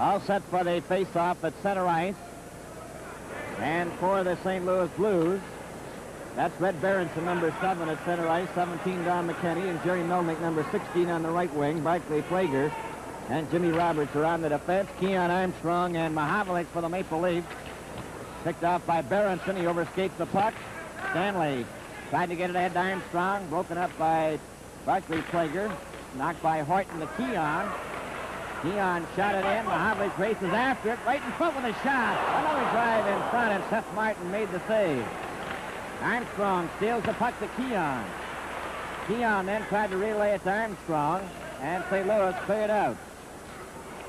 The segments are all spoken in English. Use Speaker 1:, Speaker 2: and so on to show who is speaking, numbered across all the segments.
Speaker 1: All set for the face-off at center ice. And for the St. Louis Blues, that's Red Berenson, number 7 at center ice, 17 Don McKinney, and Jerry Melnick, number 16 on the right wing. Barclay Plager and Jimmy Roberts are on the defense. Keon Armstrong and Mahavlich for the Maple Leafs. Picked off by Berenson. He overskates the puck. Stanley tried to get it ahead to Armstrong. Broken up by Barclay Plager. Knocked by Horton to Keon. Keon shot it in. Mahavlich races after it. Right in front with a shot. Another drive in front, and Seth Martin made the save. Armstrong steals the puck to Keon. Keon then tried to relay it to Armstrong, and St. Louis cleared out.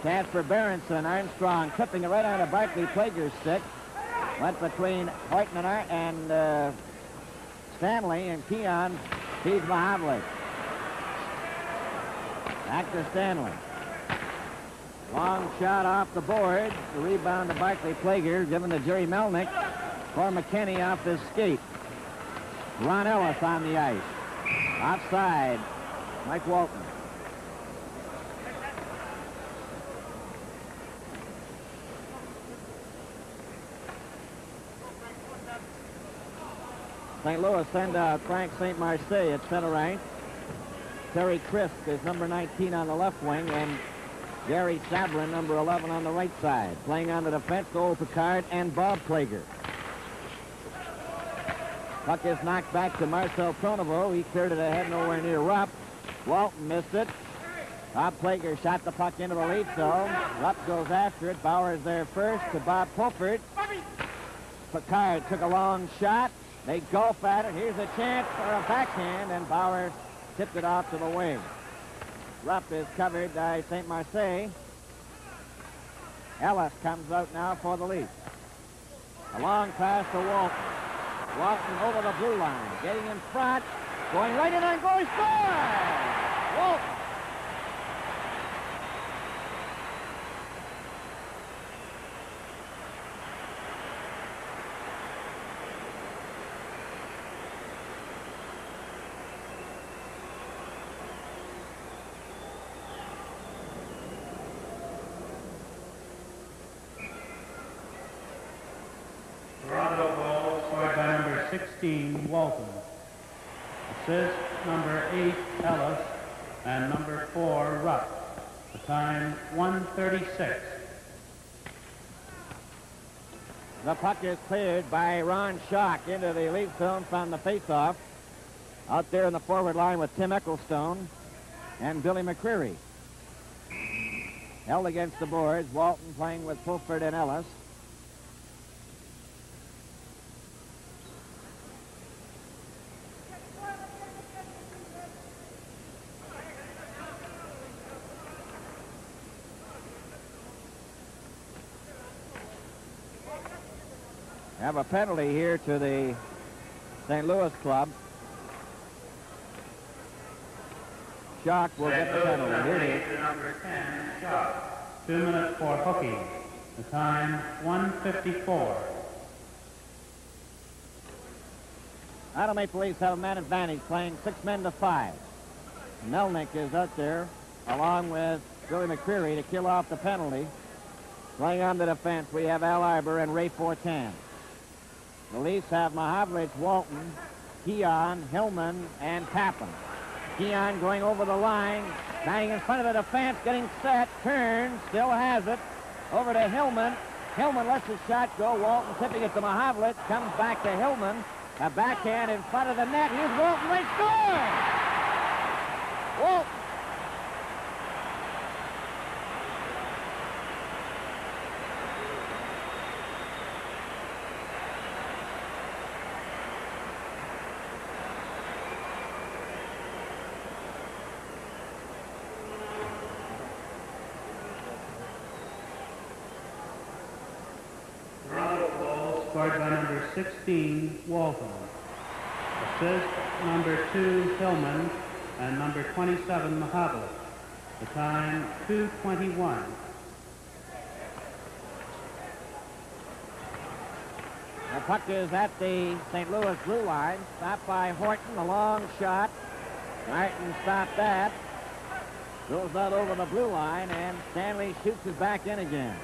Speaker 1: Chance for Berenson. Armstrong tipping it right onto Barclay Plager's stick. Went between Horton and Stanley, and Keon feeds Mahavlich. Back to Stanley. Long shot off the board. The rebound to Barclay Plager, given to Jerry Melnick for McKinney off his skate. Ron Ellis on the ice. Offside, Mike Walton. St. Louis send out Frank St. Marseille at center ice. Terry Crisp is number 19 on the left wing, and Gary Sabrin, number 11 on the right side. Playing on the defense, Noel Picard and Bob Plager. Puck is knocked back to Marcel Pronovo. He cleared it ahead, nowhere near Rupp. Walton missed it. Bob Plager shot the puck into the lead zone. Rupp goes after it. Bauer is there first to Bob Pulford. Picard took a long shot. They golf at it. Here's a chance for a backhand, and Bauer tipped it off to the wing. Rupp is covered by St. Marseille. Ellis comes out now for the Leafs. A long pass to Walton. Walton over the blue line, getting in front, going right in and goes score! Walton.
Speaker 2: Walton. Assist number 8, Ellis, and number 4, Rupp. The time, 1:36.
Speaker 1: The puck is cleared by Ron Schock into the Leaf zone from the faceoff. Out there in the forward line with Tim Ecclestone and Billy McCreary. Held against the boards. Walton playing with Pulford and Ellis. Have a penalty here to the St. Louis club. Schock will get the penalty. Here it is.
Speaker 2: Number 10, Schock. 2 minutes for hooking. The time, 1:54.
Speaker 1: Idle Maple Leafs have a man advantage, playing 6 men to 5. Melnick is out there, along with Billy McCreary, to kill off the penalty. Playing on the defense, we have Al Arbor and Ray Fortan. The Leafs have Mahavlich, Walton, Keon, Hillman, and Tappan. Keon going over the line, standing in front of the defense, getting set, turns, still has it, over to Hillman. Hillman lets his shot go. Walton tipping it to Mahavlich, comes back to Hillman. A backhand in front of the net. Here's Walton. They score! Walton.
Speaker 2: Scored by number 16, Walton. Assist number 2, Hillman, and number 27, Mahavlich. The time, 2:21.
Speaker 1: The puck is at the St. Louis blue line. Stopped by Horton, a long shot. Martin stopped that. Goes out over the blue line, and Stanley shoots it back in again.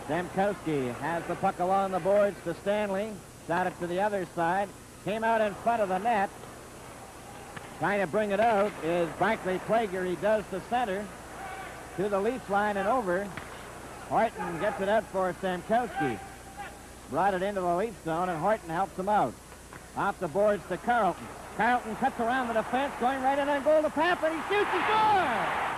Speaker 1: Stamkowski has the puck along the boards to Stanley. Shot it to the other side. Came out in front of the net. Trying to bring it out is Barclay Plager. He does the center to the Leafs line and over. Horton gets it out for Stamkowski. Brought it into the Leaf zone, and Horton helps him out. Off the boards to Carlton. Carlton cuts around the defense, going right in on goal to Papa. He shoots, he scores!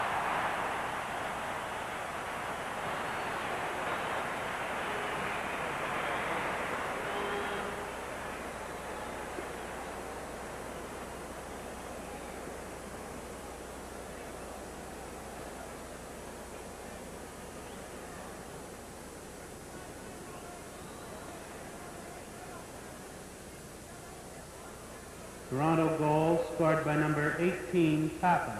Speaker 2: Toronto goal scored by number 18, Papin.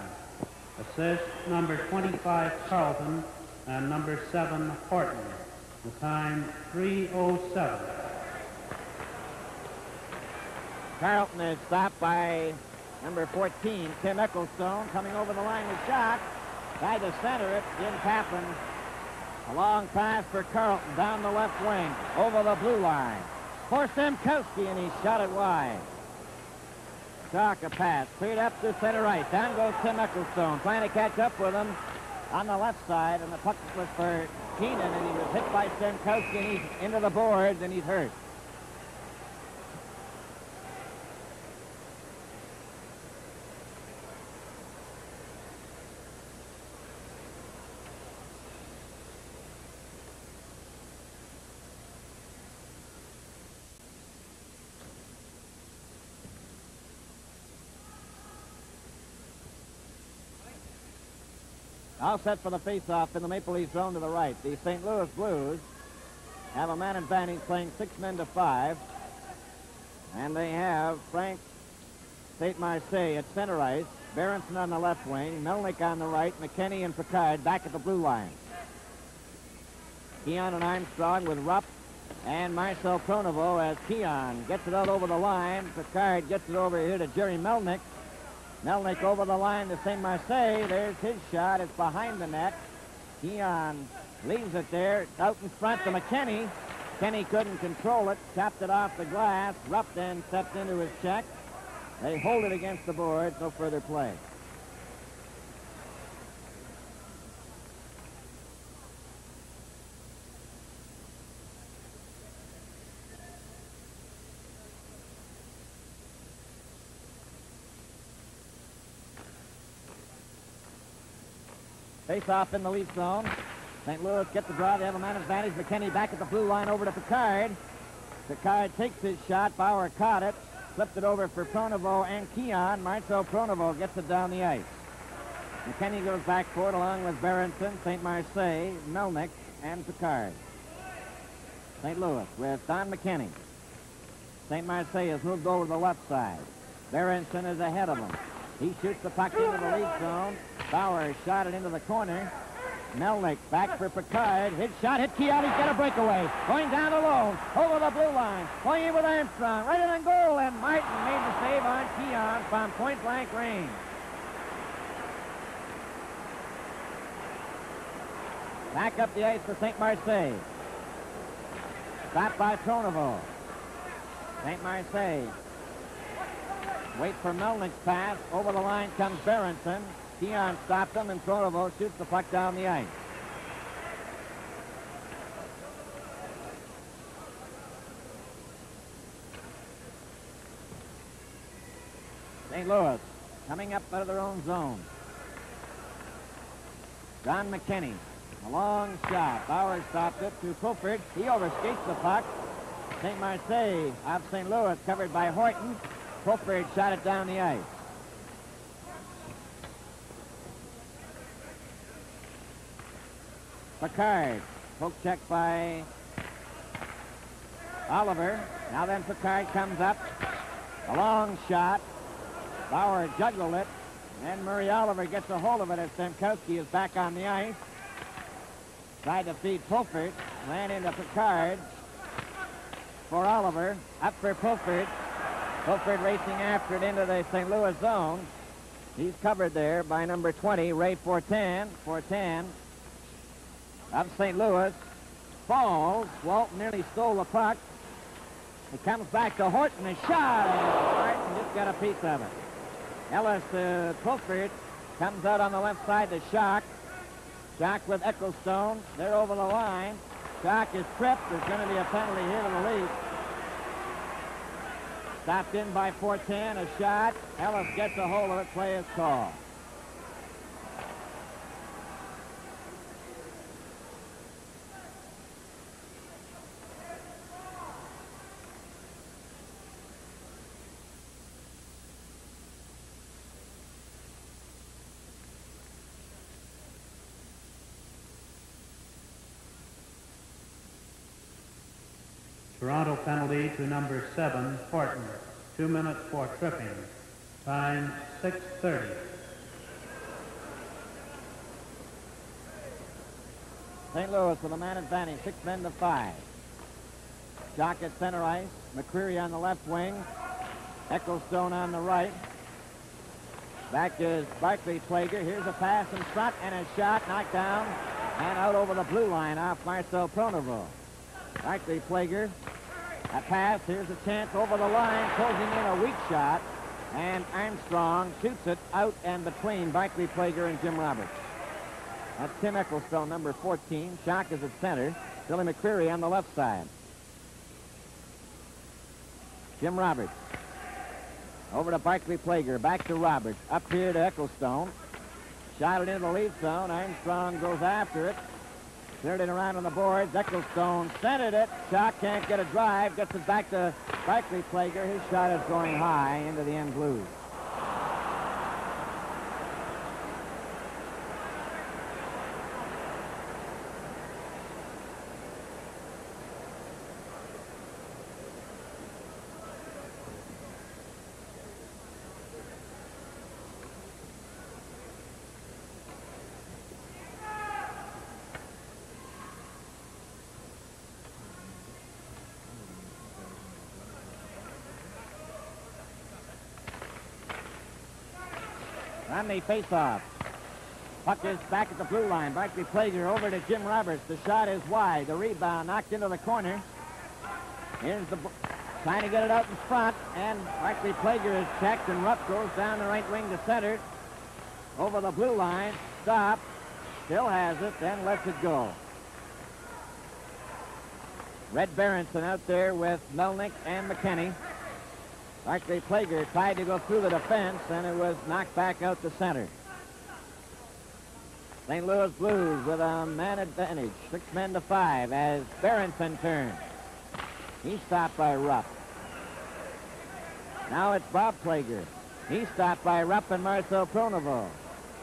Speaker 2: Assist number 25, Carlton, and number 7, Horton. The time, 3:07.
Speaker 1: Carlton is stopped by number 14, Tim Ecclestone, coming over the line with shot. Tried to center it, didn't happen. A long pass for Carlton down the left wing, over the blue line. For Stamkowski, and he shot it wide. Chalk a pass, cleared up to center ice. Down goes Tim Ecclestone, trying to catch up with him on the left side, and the puck was for Keenan, and he was hit by Stamkowski, and he's into the boards, and he's hurt. All set for the face-off in the Maple Leaf zone to the right. The St. Louis Blues have a man advantage, playing 6 men to 5. And they have Frank St. Marseille at center ice, Berenson on the left wing, Melnick on the right, McKinney and Picard back at the blue line. Keon and Armstrong with Rupp and Marcel Pronovo as Keon gets it out over the line. Picard gets it over here to Jerry Melnick. Melnick over the line to St. Marseille. There's his shot. It's behind the net. Keon leaves it there. Out in front to McKinney. Kenny couldn't control it. Chopped it off the glass. Rupp then stepped into his check. They hold it against the boards. No further play. Face-off in the Leaf zone. St. Louis gets the draw. They have a man advantage. McKinney back at the blue line over to Picard. Picard takes his shot. Bauer caught it. Flipped it over for Pronovo and Keon. Marcel Pronovo gets it down the ice. McKinney goes back for it along with Berenson, St. Marseille, Melnick, and Picard. St. Louis with Don McKinney. St. Marseille has moved over to the left side. Berenson is ahead of him. He shoots the puck into the Leaf zone. Bauer shot it into the corner. Melnick back for Picard. His shot hit Keon. He's got a breakaway. Going down alone. Over the blue line. Going in with Armstrong. Right in on goal. And Martin made the save on Keon from point-blank range. Back up the ice for St. Marseille. Stopped by Pronovo. St. Marseille. Wait for Melnick's pass. Over the line comes Berenson. Keon stopped him, and Pronovo shoots the puck down the ice. St. Louis coming up out of their own zone. Don McKinney. A long shot. Bauer stopped it to Pulford. He overskates the puck. St. Marseille of St. Louis covered by Horton. Pulford shot it down the ice. Picard. Poke check by Oliver. Now then Picard comes up. A long shot. Bauer juggled it. And Murray Oliver gets a hold of it as Stamkowski is back on the ice. Tried to feed Pulford. Ran into Picard. For Oliver. Up for Pulford. Pulford racing after it into the St. Louis zone. He's covered there by number 20, Ray Fortan. Fortan of St. Louis falls. Walton nearly stole the puck. It comes back to Horton. A shot, and Martin just got a piece of it. Ellis Pulford comes out on the left side to Schock. Schock with Ecclestone. They're over the line. Schock is tripped. There's going to be a penalty here to the Leafs. Stopped in by Fortan. A shot. Ellis gets a hold of it. Play is called.
Speaker 2: Toronto penalty to number 7, Horton. 2 minutes for tripping. Time 6:30.
Speaker 1: St. Louis with a man advantage, 6 men to 5. Jock at center ice. McCreary on the left wing. Ecclestone on the right. Back is Barclay Plager. Here's a pass in front and a shot knocked down and out over the blue line off Marcel Pronovo. Barclay Plager. A pass. Here's a chance over the line. Closing in a weak shot. And Armstrong shoots it out and between Barclay Plager and Jim Roberts. That's Tim Ecclestone, number 14. Schock is at center. Billy McCreary on the left side. Jim Roberts. Over to Barclay Plager. Back to Roberts. Up here to Ecclestone. Shot it into the lead zone. Armstrong goes after it. Cleared it around on the boards. Ecclestone centered it. Schock can't get a drive. Gets it back to Barclay Plager. His shot is going high into the end blues. On the face-off. Puck is back at the blue line. Barclay Plager over to Jim Roberts. The shot is wide. The rebound knocked into the corner. Here's the trying to get it out in front, and Barclay Plager is checked, and Rupp goes down the right wing to center. Over the blue line. Stop. Still has it, then lets it go. Red Berenson out there with Melnick and McKinney. Barclay Plager tried to go through the defense, and it was knocked back out to center. St. Louis Blues with a man advantage, 6 men to 5 as Berenson turns. He's stopped by Rupp. Now it's Bob Plager. He's stopped by Rupp and Marcel Pronovo.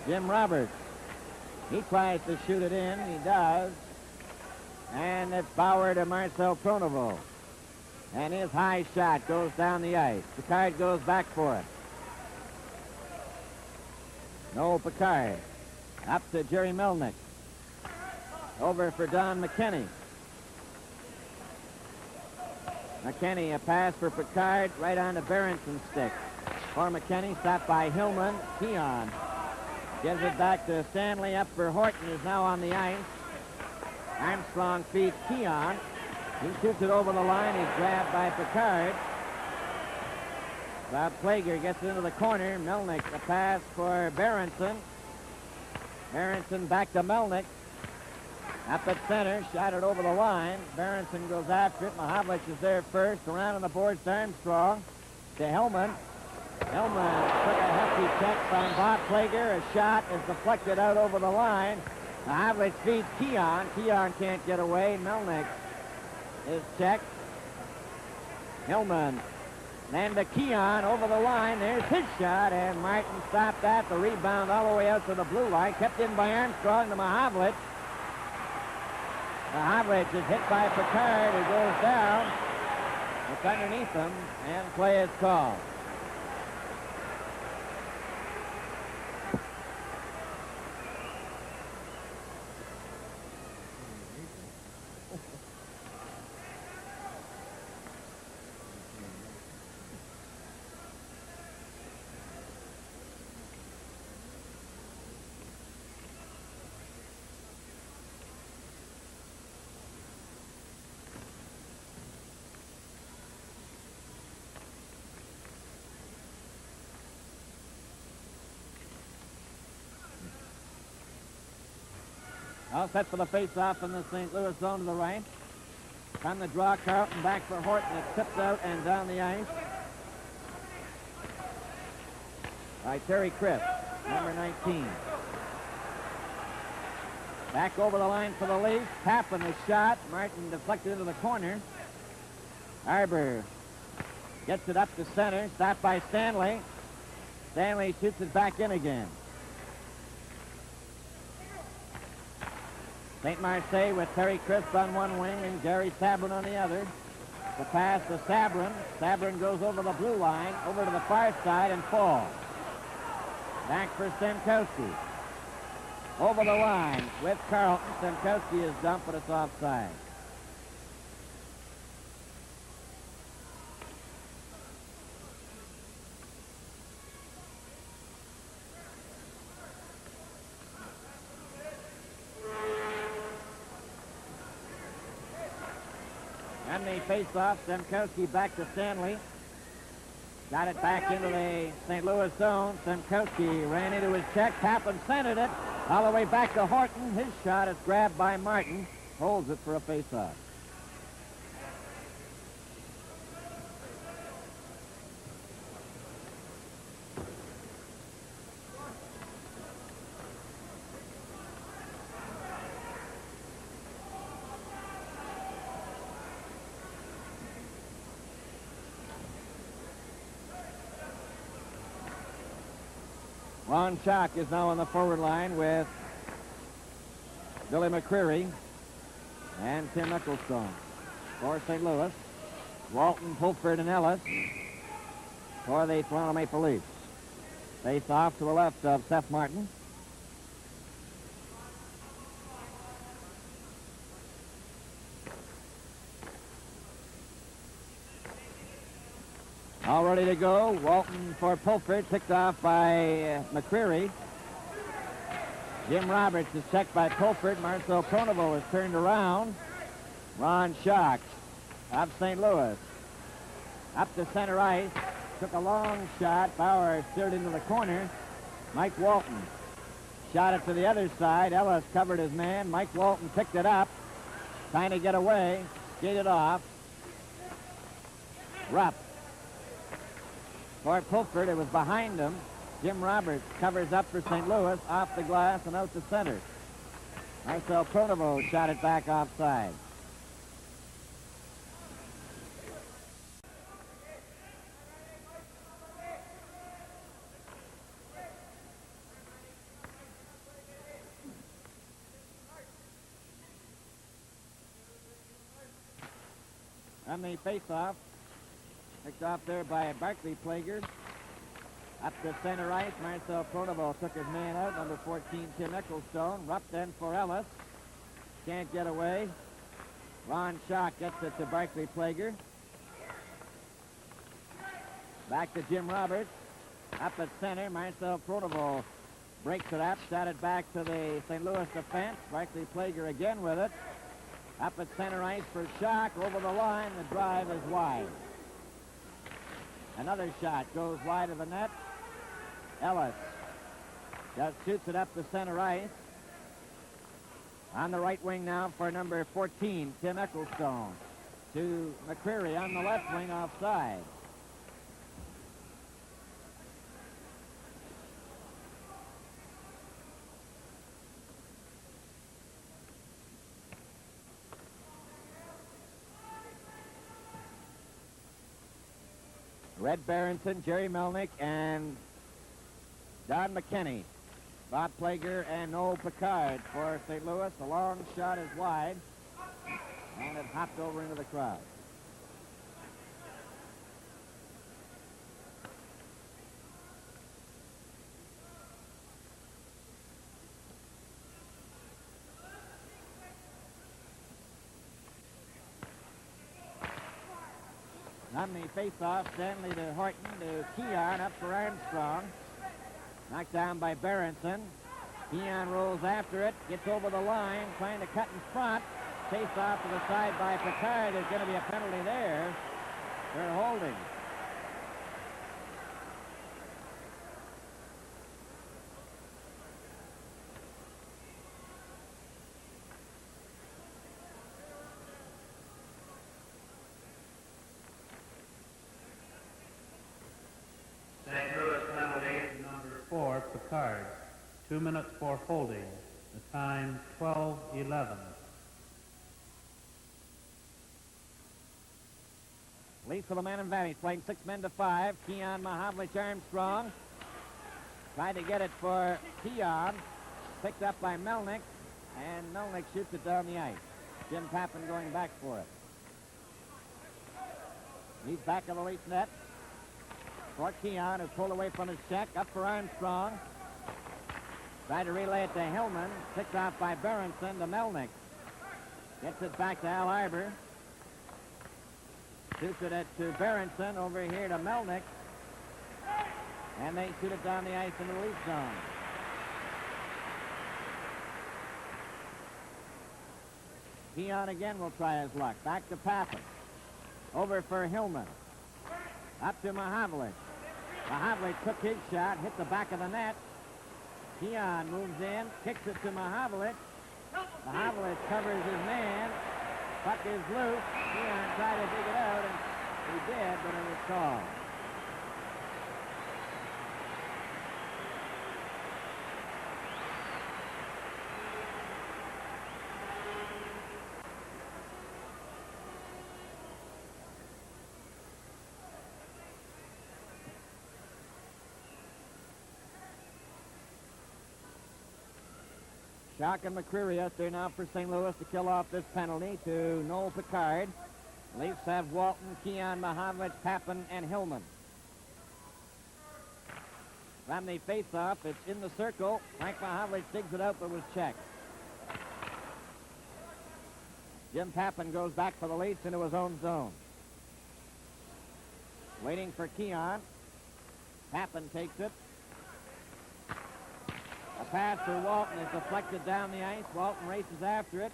Speaker 1: Jim Roberts. He tries to shoot it in. He does. And it's Bauer to Marcel Pronovo. And his high shot goes down the ice. Picard goes back for it. No Picard. Up to Jerry Melnick. Over for Don McKinney. McKinney, a pass for Picard right on the Berenson's stick. For McKinney, stopped by Hillman. Keon gives it back to Stanley. Up for Horton, is now on the ice. Armstrong feeds Keon. He shoots it over the line. He's grabbed by Picard. Bob Plager gets into the corner. Melnick, a pass for Berenson. Berenson back to Melnick. Up at center, shot it over the line. Berenson goes after it. Mahavlich is there first. Around on the boards to Armstrong. To Hellman. Hellman took a hefty check from Bob Plager. A shot is deflected out over the line. Mahavlich feeds Keon. Keon can't get away. Melnick is checked. Hillman. Then to Keon over the line. There's his shot, and Martin stopped that. The rebound all the way out to the blue line. Kept in by Armstrong to Mahavlich. Mahavlich is hit by Picard, who goes down. It's underneath him, and play is called. All set for the face-off in the St. Louis zone to the right. On the draw, Carlton back for Horton. It's tipped out and down the ice by Terry Crisp, number 19. Back over the line for the Leafs. Tapping the shot. Martin deflected into the corner. Arbor gets it up to center. Stopped by Stanley. Stanley shoots it back in again. St. Marseille with Terry Crisp on one wing and Gary Sabrin on the other. The pass to Sabrin. Sabrin goes over the blue line, over to the far side and falls. Back for Stemkowski. Over the line with Carlton. Stemkowski is dumped, but it's offside. And the face-off, Stemkowski back to Stanley. Got it back into the St. Louis zone. Stemkowski ran into his check. Tappan centered it all the way back to Horton. His shot is grabbed by Martin. Holds it for a face-off. Ron Schock is now on the forward line with Billy McCreary and Tim Eckelstone. For St. Louis, Walton, Pulford, and Ellis for the Toronto Maple Leafs. Face off to the left of Seth Martin. All ready to go. Walton for Pulford, picked off by McCreary. Jim Roberts is checked by Pulford. Marcel Pronovo is turned around. Ron Schock of St. Louis. Up to center ice. Took a long shot. Bauer steered into the corner. Mike Walton shot it to the other side. Ellis covered his man. Mike Walton picked it up. Trying to get away. Skated off. Rupp. For Pulford, it was behind him. Jim Roberts covers up for St. Louis, off the glass and out to center. Marcel Pronovo shot it back offside. On the face-off, picked off there by Barclay Plager. Up to center ice, Marcel Pronovo took his man out, number 14, Tim Eckelstone. Rupp then for Ellis. Can't get away. Ron Schock gets it to Barclay Plager. Back to Jim Roberts. Up at center, Marcel Pronovo breaks it up, shot it back to the St. Louis defense. Barclay Plager again with it. Up at center ice for Schock, over the line. The drive is wide. Another shot goes wide of the net. Ellis just shoots it up the center ice. On the right wing now for number 14, Tim Eckelstone. To McCreary on the left wing offside. Red Berenson, Jerry Melnick, and Don McKinney. Bob Plager and Noel Picard for St. Louis. The long shot is wide, and it hopped over into the crowd. On the face-off, Stanley to Horton to Keon, up for Armstrong. Knocked down by Berenson. Keon rolls after it, gets over the line, trying to cut in front. Face off to the side by Picard. There's going to be a penalty there for holding.
Speaker 2: card. 2 minutes for holding. The time 12:11.
Speaker 1: Leads for the man advantage, playing 6 men to 5. Keon Mahavlich Armstrong tried to get it for Keon. Picked up by Melnick, and Melnick shoots it down the ice. Jim Pappen going back for it. He's back of the Leafs net. For Keon, who's pulled away from his check. Up for Armstrong. Tried to relay it to Hillman. Picked off by Berenson to Melnick. Gets it back to Al Arbor. Shoots it to Berenson, over here to Melnick. And they shoot it down the ice in the Leaf zone. Keon again will try his luck. Back to Pappen. Over for Hillman. Up to Mahavlich. Mahavlich took his shot, hit the back of the net. Keon moves in, kicks it to Mahavlich. Mahavlich covers his man. Puck is loose. Keon tried to dig it out, and he did, but it was called. Schock and McCreary out there now for St. Louis to kill off this penalty to Noel Picard. Leafs have Walton, Keon, Mahavlich, Pappen, and Hillman. From the face-off, it's in the circle. Frank Mahavlich digs it out, but was checked. Jim Pappen goes back for the Leafs into his own zone. Waiting for Keon. Pappen takes it. A pass to Walton is deflected down the ice. Walton races after it.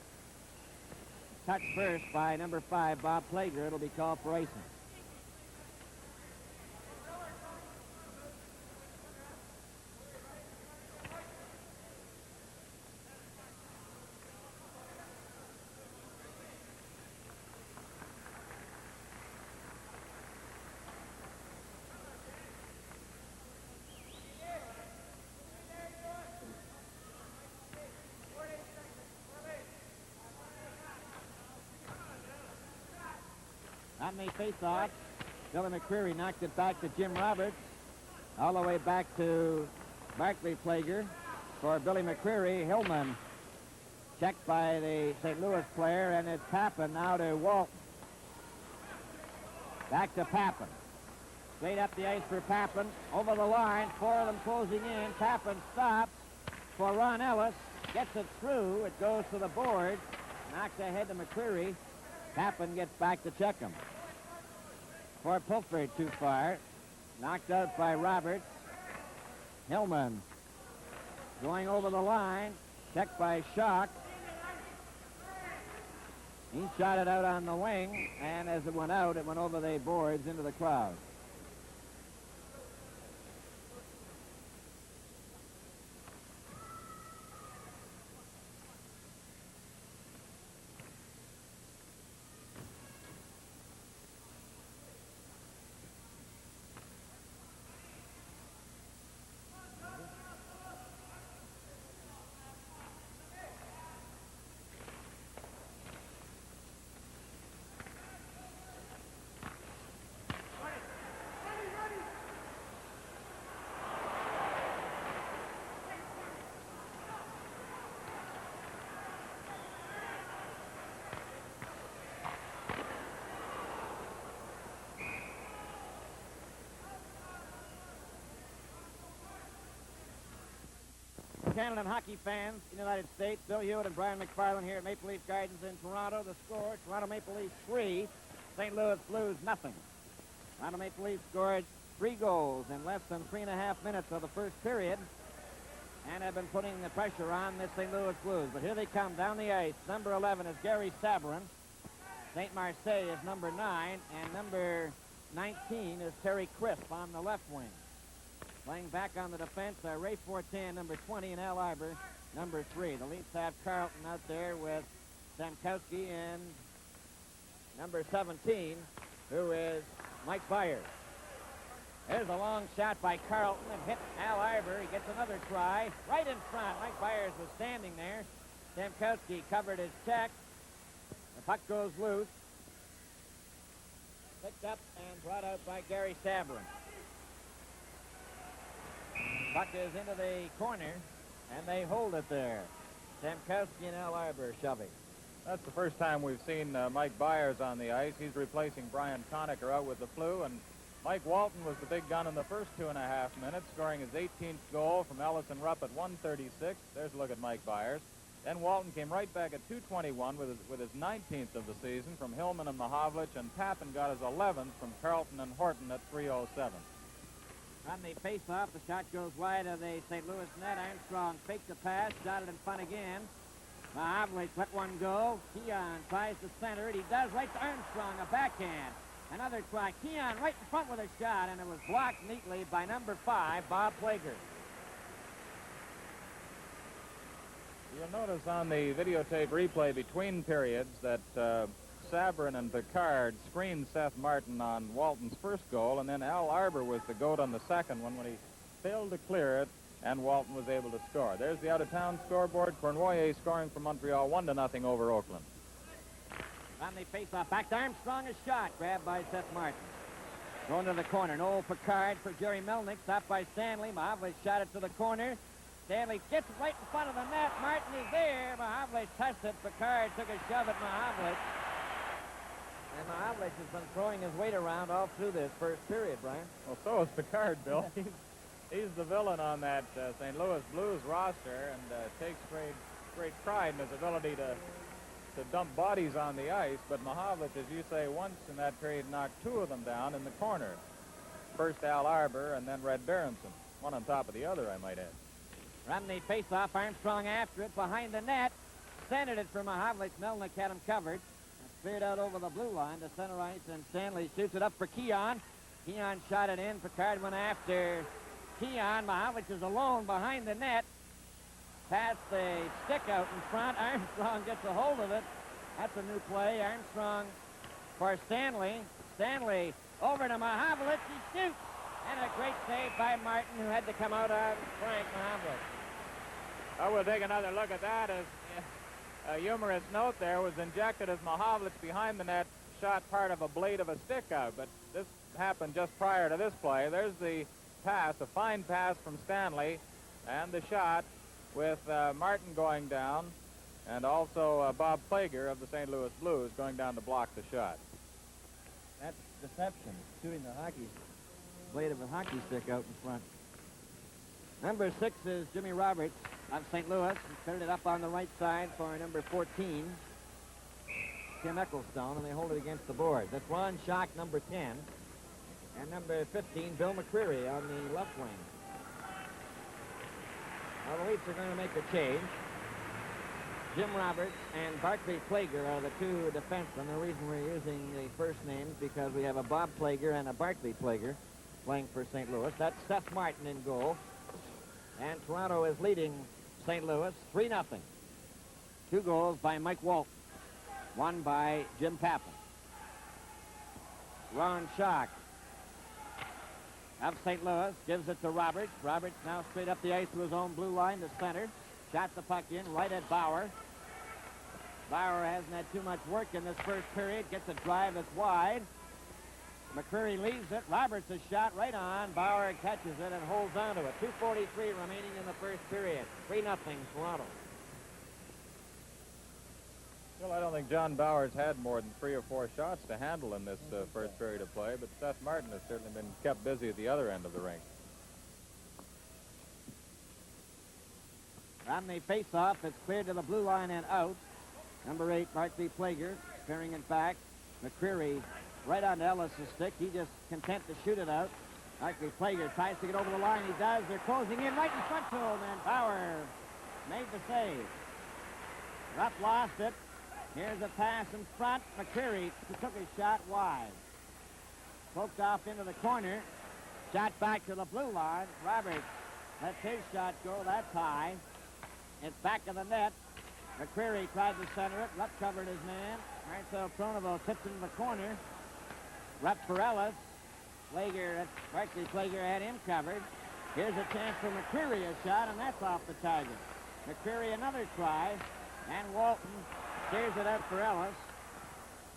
Speaker 1: Touched first by number 5, Bob Plager. It'll be called for icing. On the face-off, Billy McCreary knocked it back to Jim Roberts. All the way back to Barclay Plager. For Billy McCreary, Hillman checked by the St. Louis player, and it's Pappen now to Walton. Back to Pappen. Straight up the ice for Pappen. Over the line, 4 of them closing in. Pappen stops for Ron Ellis. Gets it through. It goes to the board. Knocked ahead to McCreary. Pappen gets back to check him. For Pulford too far. Knocked out by Roberts. Hillman going over the line. Checked by Schock. He shot it out on the wing, and as it went out, it went over the boards into the crowd. Canada and hockey fans in the United States, Bill Hewitt and Brian McFarland here at Maple Leaf Gardens in Toronto. The score, Toronto Maple Leafs 3, St. Louis Blues nothing. Toronto Maple Leafs scored 3 goals in less than 3.5 minutes of the first period and have been putting the pressure on this St. Louis Blues. But here they come down the ice. Number 11 is Gary Sabourin. St. Marseille is number 9, and number 19 is Terry Crisp on the left wing. Playing back on the defense are Ray Fortin, number 20, and Al Arbor, number 3. The Leafs have Carlton out there with Samkowski and number 17, who is Mike Byers. There's a long shot by Carlton and hit Al Arbor. He gets another try right in front. Mike Byers was standing there. Stamkowski covered his check. The puck goes loose. Picked up and brought out by Gary Sabrin. Puck is into the corner, and they hold it there. Stamkowski and Al Arbor shoving.
Speaker 3: That's the first time we've seen Mike Byers on the ice. He's replacing Brian Conacher out with the flu, and Mike Walton was the big gun in the first 2.5 minutes, scoring his 18th goal from Ellison Rupp at 1:36. There's a look at Mike Byers. Then Walton came right back at 2:21 with his 19th of the season from Hillman and Mahovlich, and Tappan got his 11th from Carlton and Horton at 3:07.
Speaker 1: On the face-off, the shot goes wide of the St. Louis net. Armstrong faked the pass, shot it in front again. Mahovlich let one go. Keon tries to center it. He does, right to Armstrong, a backhand. Another try. Keon right in front with a shot, and it was blocked neatly by number 5, Bob Plager.
Speaker 3: You'll notice on the videotape replay between periods that Sabrin and Picard screened Seth Martin on Walton's first goal, and then Al Arbor was the goat on the second one when he failed to clear it, and Walton was able to score. There's the out-of-town scoreboard. Cournoyer scoring for Montreal 1-0 over Oakland.
Speaker 1: On the face-off, back to Armstrong, a shot grabbed by Seth Martin. Going to the corner, Noel Picard for Jerry Melnick, stopped by Stanley. Mahovlich shot it to the corner. Stanley gets it right in front of the net. Martin is there. Mahovlich touched it. Picard took a shove at Mahovlich. And Mahovlich has been throwing his weight around all through this first period, Brian.
Speaker 3: Well, so is Picard, Bill. He's the villain on that St. Louis Blues roster, and takes great pride in his ability to dump bodies on the ice. But Mahovlich, as you say, once in that period knocked 2 of them down in the corner. First Al Arbor and then Red Berenson. One on top of the other, I might add.
Speaker 1: From the face-off, Armstrong after it behind the net. Centered it for Mahovlich. Melnick had him covered. Cleared out over the blue line to center ice, and Stanley shoots it up for Keon. Keon shot it in. Picard went after Keon. Mahovlich is alone behind the net. Past the stick out in front. Armstrong gets a hold of it. That's a new play. Armstrong for Stanley. Stanley over to Mahovlich. He shoots. And a great save by Martin, who had to come out on Frank Mahovlich.
Speaker 3: I will take another look at that. As a humorous note there was injected as Mahovlich behind the net shot part of a blade of a stick out, but this happened just prior to this play. There's the pass, a fine pass from Stanley, and the shot with Martin going down, and also Bob Plager of the St. Louis Blues going down to block the shot.
Speaker 1: That's deception, shooting the hockey blade of a hockey stick out in front. Number 6 is Jimmy Roberts of St. Louis. He cleared it up on the right side for number 14, Tim Ecclestone, and they hold it against the board. That's Ron Schock, number 10, and number 15, Bill McCreary on the left wing. Now the Leafs are going to make a change. Jim Roberts and Barclay Plager are the 2 defensemen. The reason we're using the first names because we have a Bob Plager and a Barclay Plager playing for St. Louis. That's Seth Martin in goal. And Toronto is leading St. Louis 3-0. 2 goals by Mike Walton. 1 by Jim Tappan. Ron Schock of St. Louis gives it to Roberts. Roberts now straight up the ice to his own blue line to center. Shot the puck in right at Bauer. Bauer hasn't had too much work in this first period. Gets a drive that's wide. McCreary leaves it. Roberts a shot right on. Bauer catches it and holds on to it. 2:43 remaining in the first period. 3-0 Toronto.
Speaker 3: Well, I don't think John Bauer's had more than 3 or 4 shots to handle in this first period of play, but Seth Martin has certainly been kept busy at the other end of the rink.
Speaker 1: On the face-off, it's cleared to the blue line and out. Number 8, Barclay Plager, carrying it back. McCreary right on Ellis' stick. He just content to shoot it out. Barclay Plager tries to get over the line. He does. They're closing in right in front to him, and Bauer made the save. Rupp lost it. Here's a pass in front. McCreary took his shot wide. Poked off into the corner. Shot back to the blue line. Roberts lets his shot go. That's high. It's back of the net. McCreary tried to center it. Rupp covered his man. Marcel Pronovo tipped into the corner. Rupp for Ellis. Barkley Plager had him covered. Here's a chance for McCreary, a shot, and that's off the target. McCreary another try, and Walton steers it out for Ellis,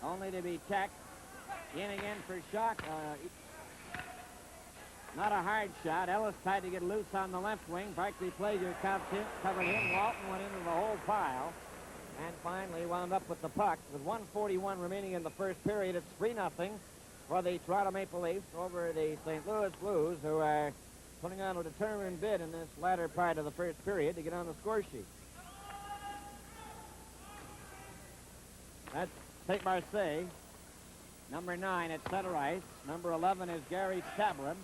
Speaker 1: only to be checked. In again for Shock. Not a hard shot. Ellis tried to get loose on the left wing. Barkley Plager covered him. Walton went into the whole pile and finally wound up with the puck. With 1:41 remaining in the first period, it's 3-0 for the Toronto Maple Leafs over the St. Louis Blues, who are putting on a determined bid in this latter part of the first period to get on the score sheet. That's St. Marseille. Number 9 at center ice. Number 11 is Gary Sabrin.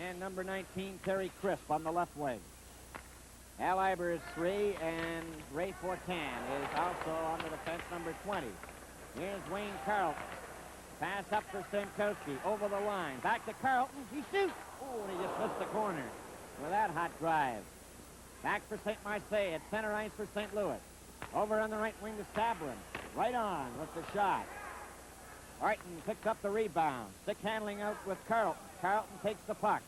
Speaker 1: And number 19, Terry Crisp on the left wing. Al Iber is 3, and Ray Fortin is also on the defense, number 20. Here's Wayne Carlton. Pass up for Stankowski, over the line. Back to Carlton. He shoots. Oh, and he just missed the corner with that hot drive. Back for St. Marseille at center ice for St. Louis. Over on the right wing to Sabrin. Right on with the shot. Horton picks up the rebound. Stick handling out with Carlton. Carlton takes the puck.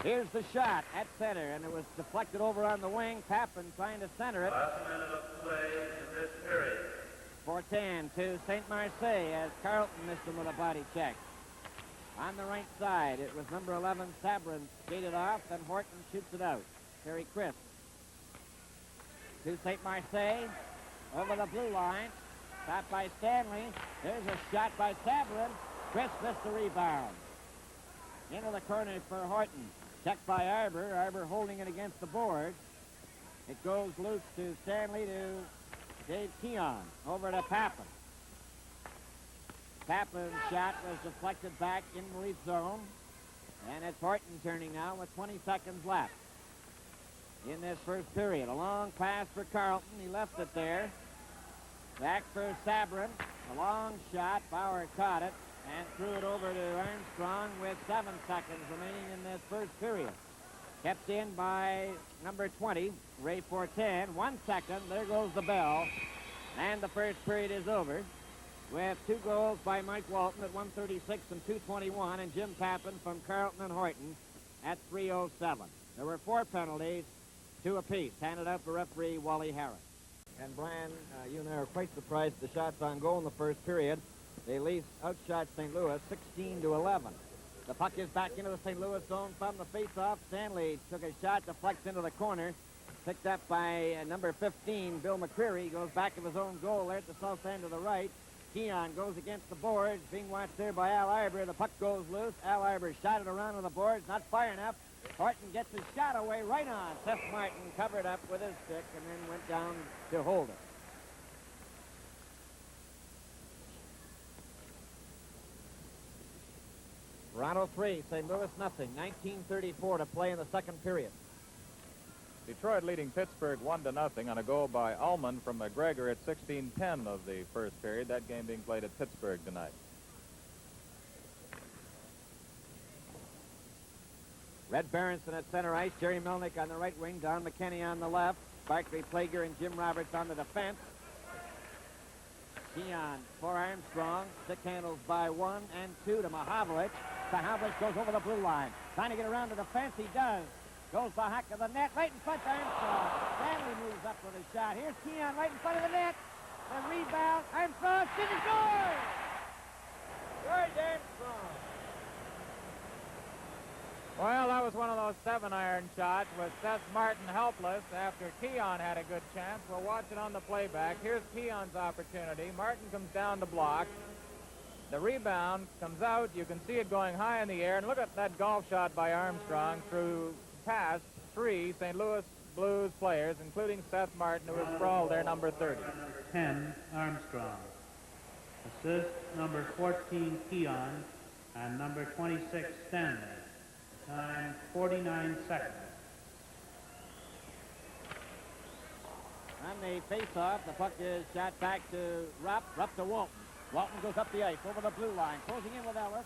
Speaker 1: Here's the shot at center, and it was deflected over on the wing. Pappen trying to center it.
Speaker 2: Last minute of play in this period.
Speaker 1: Fortin to St. Marseille as Carlton missed him with a body check. On the right side, it was number 11, Sabrin, skated off, and Horton shoots it out. Terry Crisp to St. Marseille, over the blue line. Stopped by Stanley. There's a shot by Sabrin. Crisp missed the rebound. Into the corner for Horton. Checked by Arbor. Arbor holding it against the board. It goes loose to Stanley to Dave Keon. Over to Pappen. Pappen's shot was deflected back in the Leaf zone. And it's Horton turning now with 20 seconds left in this first period. A long pass for Carlton. He left it there. Back for Sabrin. A long shot. Bauer caught it and threw it over to Armstrong with 7 seconds remaining in this first period. Kept in by number 20, Ray Fortin. 1 second. There goes the bell. And the first period is over with 2 goals by Mike Walton at 1:36 and 2:21, and Jim Pappen from Carlton and Horton at 3:07. There were 4 penalties, 2 apiece, handed out for referee Wally Harris. And Brian, you and I are quite surprised at the shots on goal in the first period. The Leafs outshot St. Louis 16-11. The puck is back into the St. Louis zone from the faceoff. Stanley took a shot, deflects into the corner. Picked up by number 15, Bill McCreary. He goes back of his own goal there at the south end to the right. Keon goes against the boards, being watched there by Al Iber. The puck goes loose. Al Iber shot it around on the boards, not far enough. Horton gets his shot away right on. Seth Martin covered up with his stick and then went down to hold it. Toronto 3, St. Louis nothing. 19:34 to play in the second period.
Speaker 3: Detroit leading Pittsburgh 1-0 on a goal by Ullman from McGregor at 16:10 of the first period. That game being played at Pittsburgh tonight.
Speaker 1: Red Berenson at center ice. Jerry Melnick on the right wing. Don McKenney on the left. Barkley Plager and Jim Roberts on the defense. Keon for Armstrong. Stick handles by 1 and 2 to Mahavlich. Mahavlich goes over the blue line. Trying to get around the defense. He does. Goes back of the net. Right in front to Armstrong. Stanley moves up with a shot. Here's Keon right in front of the net. The rebound. Armstrong. Shooting score! George Armstrong.
Speaker 3: Well, that was one of those 7-iron shots with Seth Martin helpless after Keon had a good chance. We'll watch it on the playback. Here's Keon's opportunity. Martin comes down to block. The rebound comes out. You can see it going high in the air. And look at that golf shot by Armstrong through past 3 St. Louis Blues players, including Seth Martin, who was sprawled there, number 30.
Speaker 2: Number 10, Armstrong. Assist number 14, Keon, and number 26, Stanley. Time 49 seconds.
Speaker 1: On the face-off, the puck is shot back to Rupp. Rupp to Walton. Walton goes up the ice over the blue line, closing in with Ellis.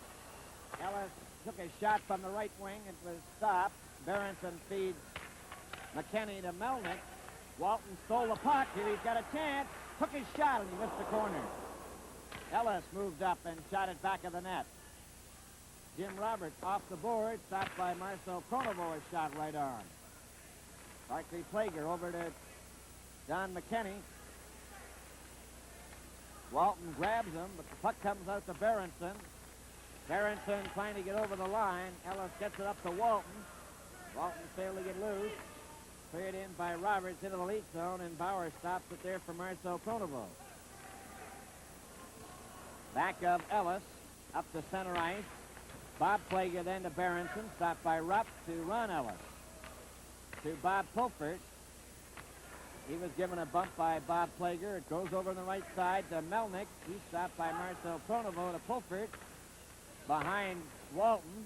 Speaker 1: Ellis took a shot from the right wing. It was stopped. Berenson feeds McKenney to Melnick. Walton stole the puck. Here he's got a chance. Took his shot and he missed the corner. Ellis moved up and shot it back of the net. Jim Roberts off the board, stopped by Marcel Pronovo, a shot right arm. Barclay Plager over to Don McKenney. Walton grabs him, but the puck comes out to Berenson. Berenson trying to get over the line. Ellis gets it up to Walton. Walton failed to get loose. Cleared in by Roberts into the lead zone, and Bauer stops it there for Marcel Pronovo. Back of Ellis, up to center ice. Bob Plager then to Berenson, stopped by Rupp to Ron Ellis. To Bob Pulford. He was given a bump by Bob Plager. It goes over on the right side to Melnick. He's stopped by Marcel Pronovo to Pulford. Behind Walton.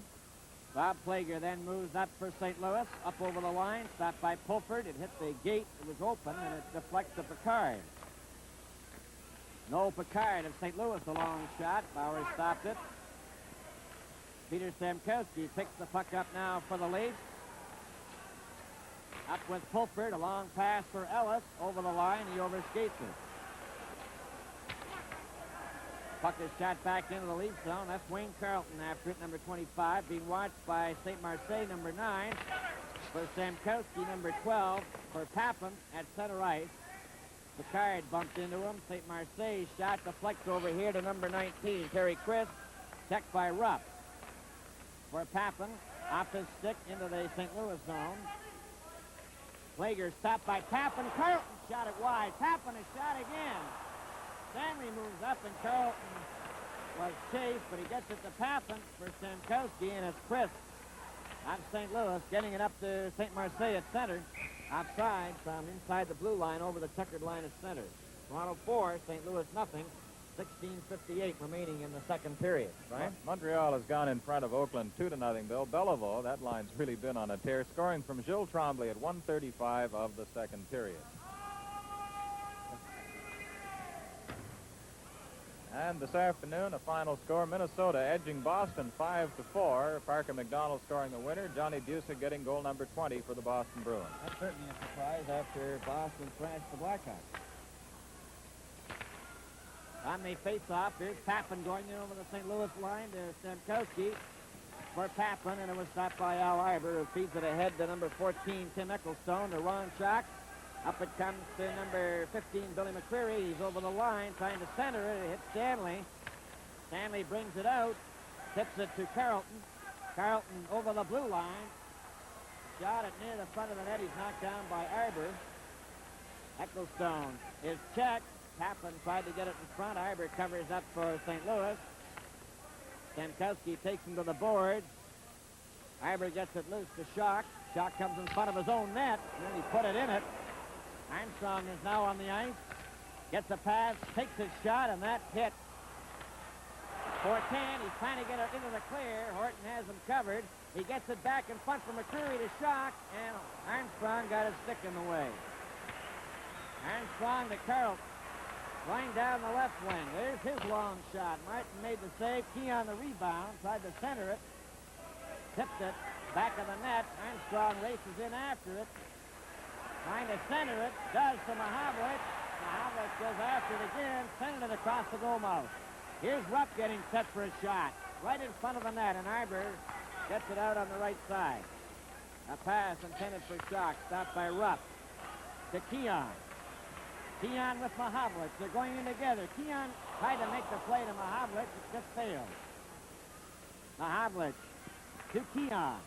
Speaker 1: Bob Plager then moves up for St. Louis. Up over the line. Stopped by Pulford. It hit the gate. It was open, and it deflects to Picard. Noel Picard of St. Louis, a long shot. Bauer stopped it. Peter Stamkowski picks the puck up now for the Leafs. Up with Pulford, a long pass for Ellis. Over the line, he overskates it. Puck is shot back into the Leaf zone. That's Wayne Carlton after it, number 25, being watched by St. Marseille, number 9. For Stamkowski, number 12. For Papin at center ice. Picard bumped into him. St. Marseille shot deflects over here to number 19, Terry Crisp. Checked by Rupp. For Papin, off his stick into the St. Louis zone. Plager stopped by Papin. Carlton shot it wide. Papin is shot again. Stanley moves up, and Carlton was chased, but he gets it to Papin for Stamkowski, and it's Crisp out of St. Louis, getting it up to St. Marseille at center. Outside from inside the blue line over the checkered line at center. Toronto 4, St. Louis nothing. 16:58 remaining in the second period, right?
Speaker 3: Montreal has gone in front of Oakland 2-0, Bill. Belleville, that line's really been on a tear, scoring from Gilles Tremblay at 1:35 of the second period. And this afternoon, a final score, Minnesota edging Boston 5-4. Parker McDonald scoring the winner. Johnny Busick getting goal number 20 for the Boston Bruins.
Speaker 1: That's certainly a surprise after Boston thrashed the Blackhawks. On the face-off, here's Papin going in over the St. Louis line to Stamkowski for Papin, and it was stopped by Al Iber, who feeds it ahead to number 14, Tim Ecclestone, to Ron Schock. Up it comes to number 15, Billy McCreary. He's over the line, trying to center it. It hits Stanley. Stanley brings it out, tips it to Carlton. Carlton over the blue line. Shot it near the front of the net. He's knocked down by Iber. Ecclestone is checked. Papin tried to get it in front. Iber covers up for St. Louis. Stamkowski takes him to the boards. Iber gets it loose to Schock. Schock comes in front of his own net, and then he put it in it. Armstrong is now on the ice. Gets a pass, takes his shot, and that hit. 4-10. He's trying to get it into the clear. Horton has him covered. He gets it back in front from McCreary to Schock, and Armstrong got his stick in the way. Armstrong to Carlton. Going down the left wing. There's his long shot. Martin made the save. Keon the rebound. Tried to center it. Tipped it. Back of the net. Armstrong races in after it. Trying to center it. Does to Mahavlich. Mahavlich goes after it again. Sending it across the goal mouth. Here's Rupp getting set for a shot. Right in front of the net. And Iber gets it out on the right side. A pass intended for Schock. Stopped by Rupp. To Keon. Keon with Mahavlich. They're going in together. Keon tried to make the play to Mahavlich. It just failed. Mahavlich to Keon.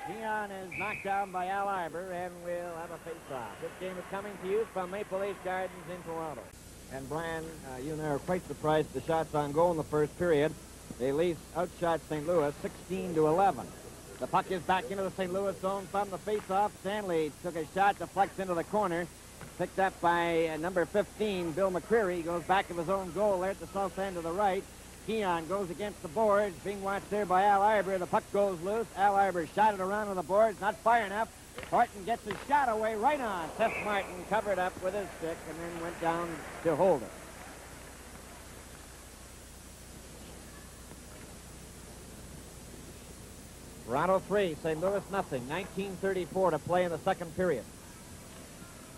Speaker 1: Keon is knocked down by Al Iber, and we'll have a face-off. This game is coming to you from Maple Leaf Gardens in Toronto. And Brian, you and I are quite surprised at the shots on goal in the first period. The Leafs outshot St. Louis 16-11. The puck is back into the St. Louis zone from the face-off. Stanley took a shot, deflects into the corner. Picked up by number 15, Bill McCreary. Goes back of his own goal there at the south end to the right. Keon goes against the boards, being watched there by Al Iber. The puck goes loose. Al Iber shot it around on the boards, not far enough. Horton gets his shot away right on. Seth Martin covered up with his stick and then went down to hold it. Toronto 3, St. Louis nothing. 19:34 to play in the second period.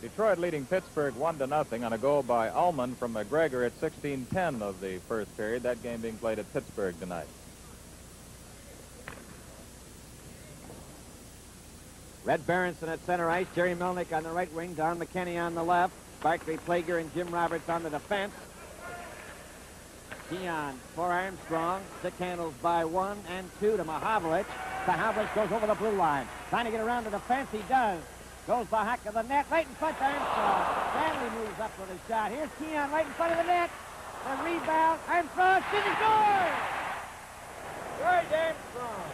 Speaker 3: Detroit leading Pittsburgh 1-0 on a goal by Ullman from McGregor at 16:10 of the first period. That game being played at Pittsburgh tonight.
Speaker 1: Red Berenson at center ice, Jerry Melnick on the right wing, Don McKinney on the left, Barclay Plager and Jim Roberts on the defense. Keon for Armstrong. Stick handles by 1 and 2 to Mahavlich. Mahavlich goes over the blue line. Trying to get around the defense. He does. Goes the hack of the net. Right in front of Armstrong. Stanley moves up with a shot. Here's Keon right in front of the net. The rebound. Armstrong. He scores! George Armstrong.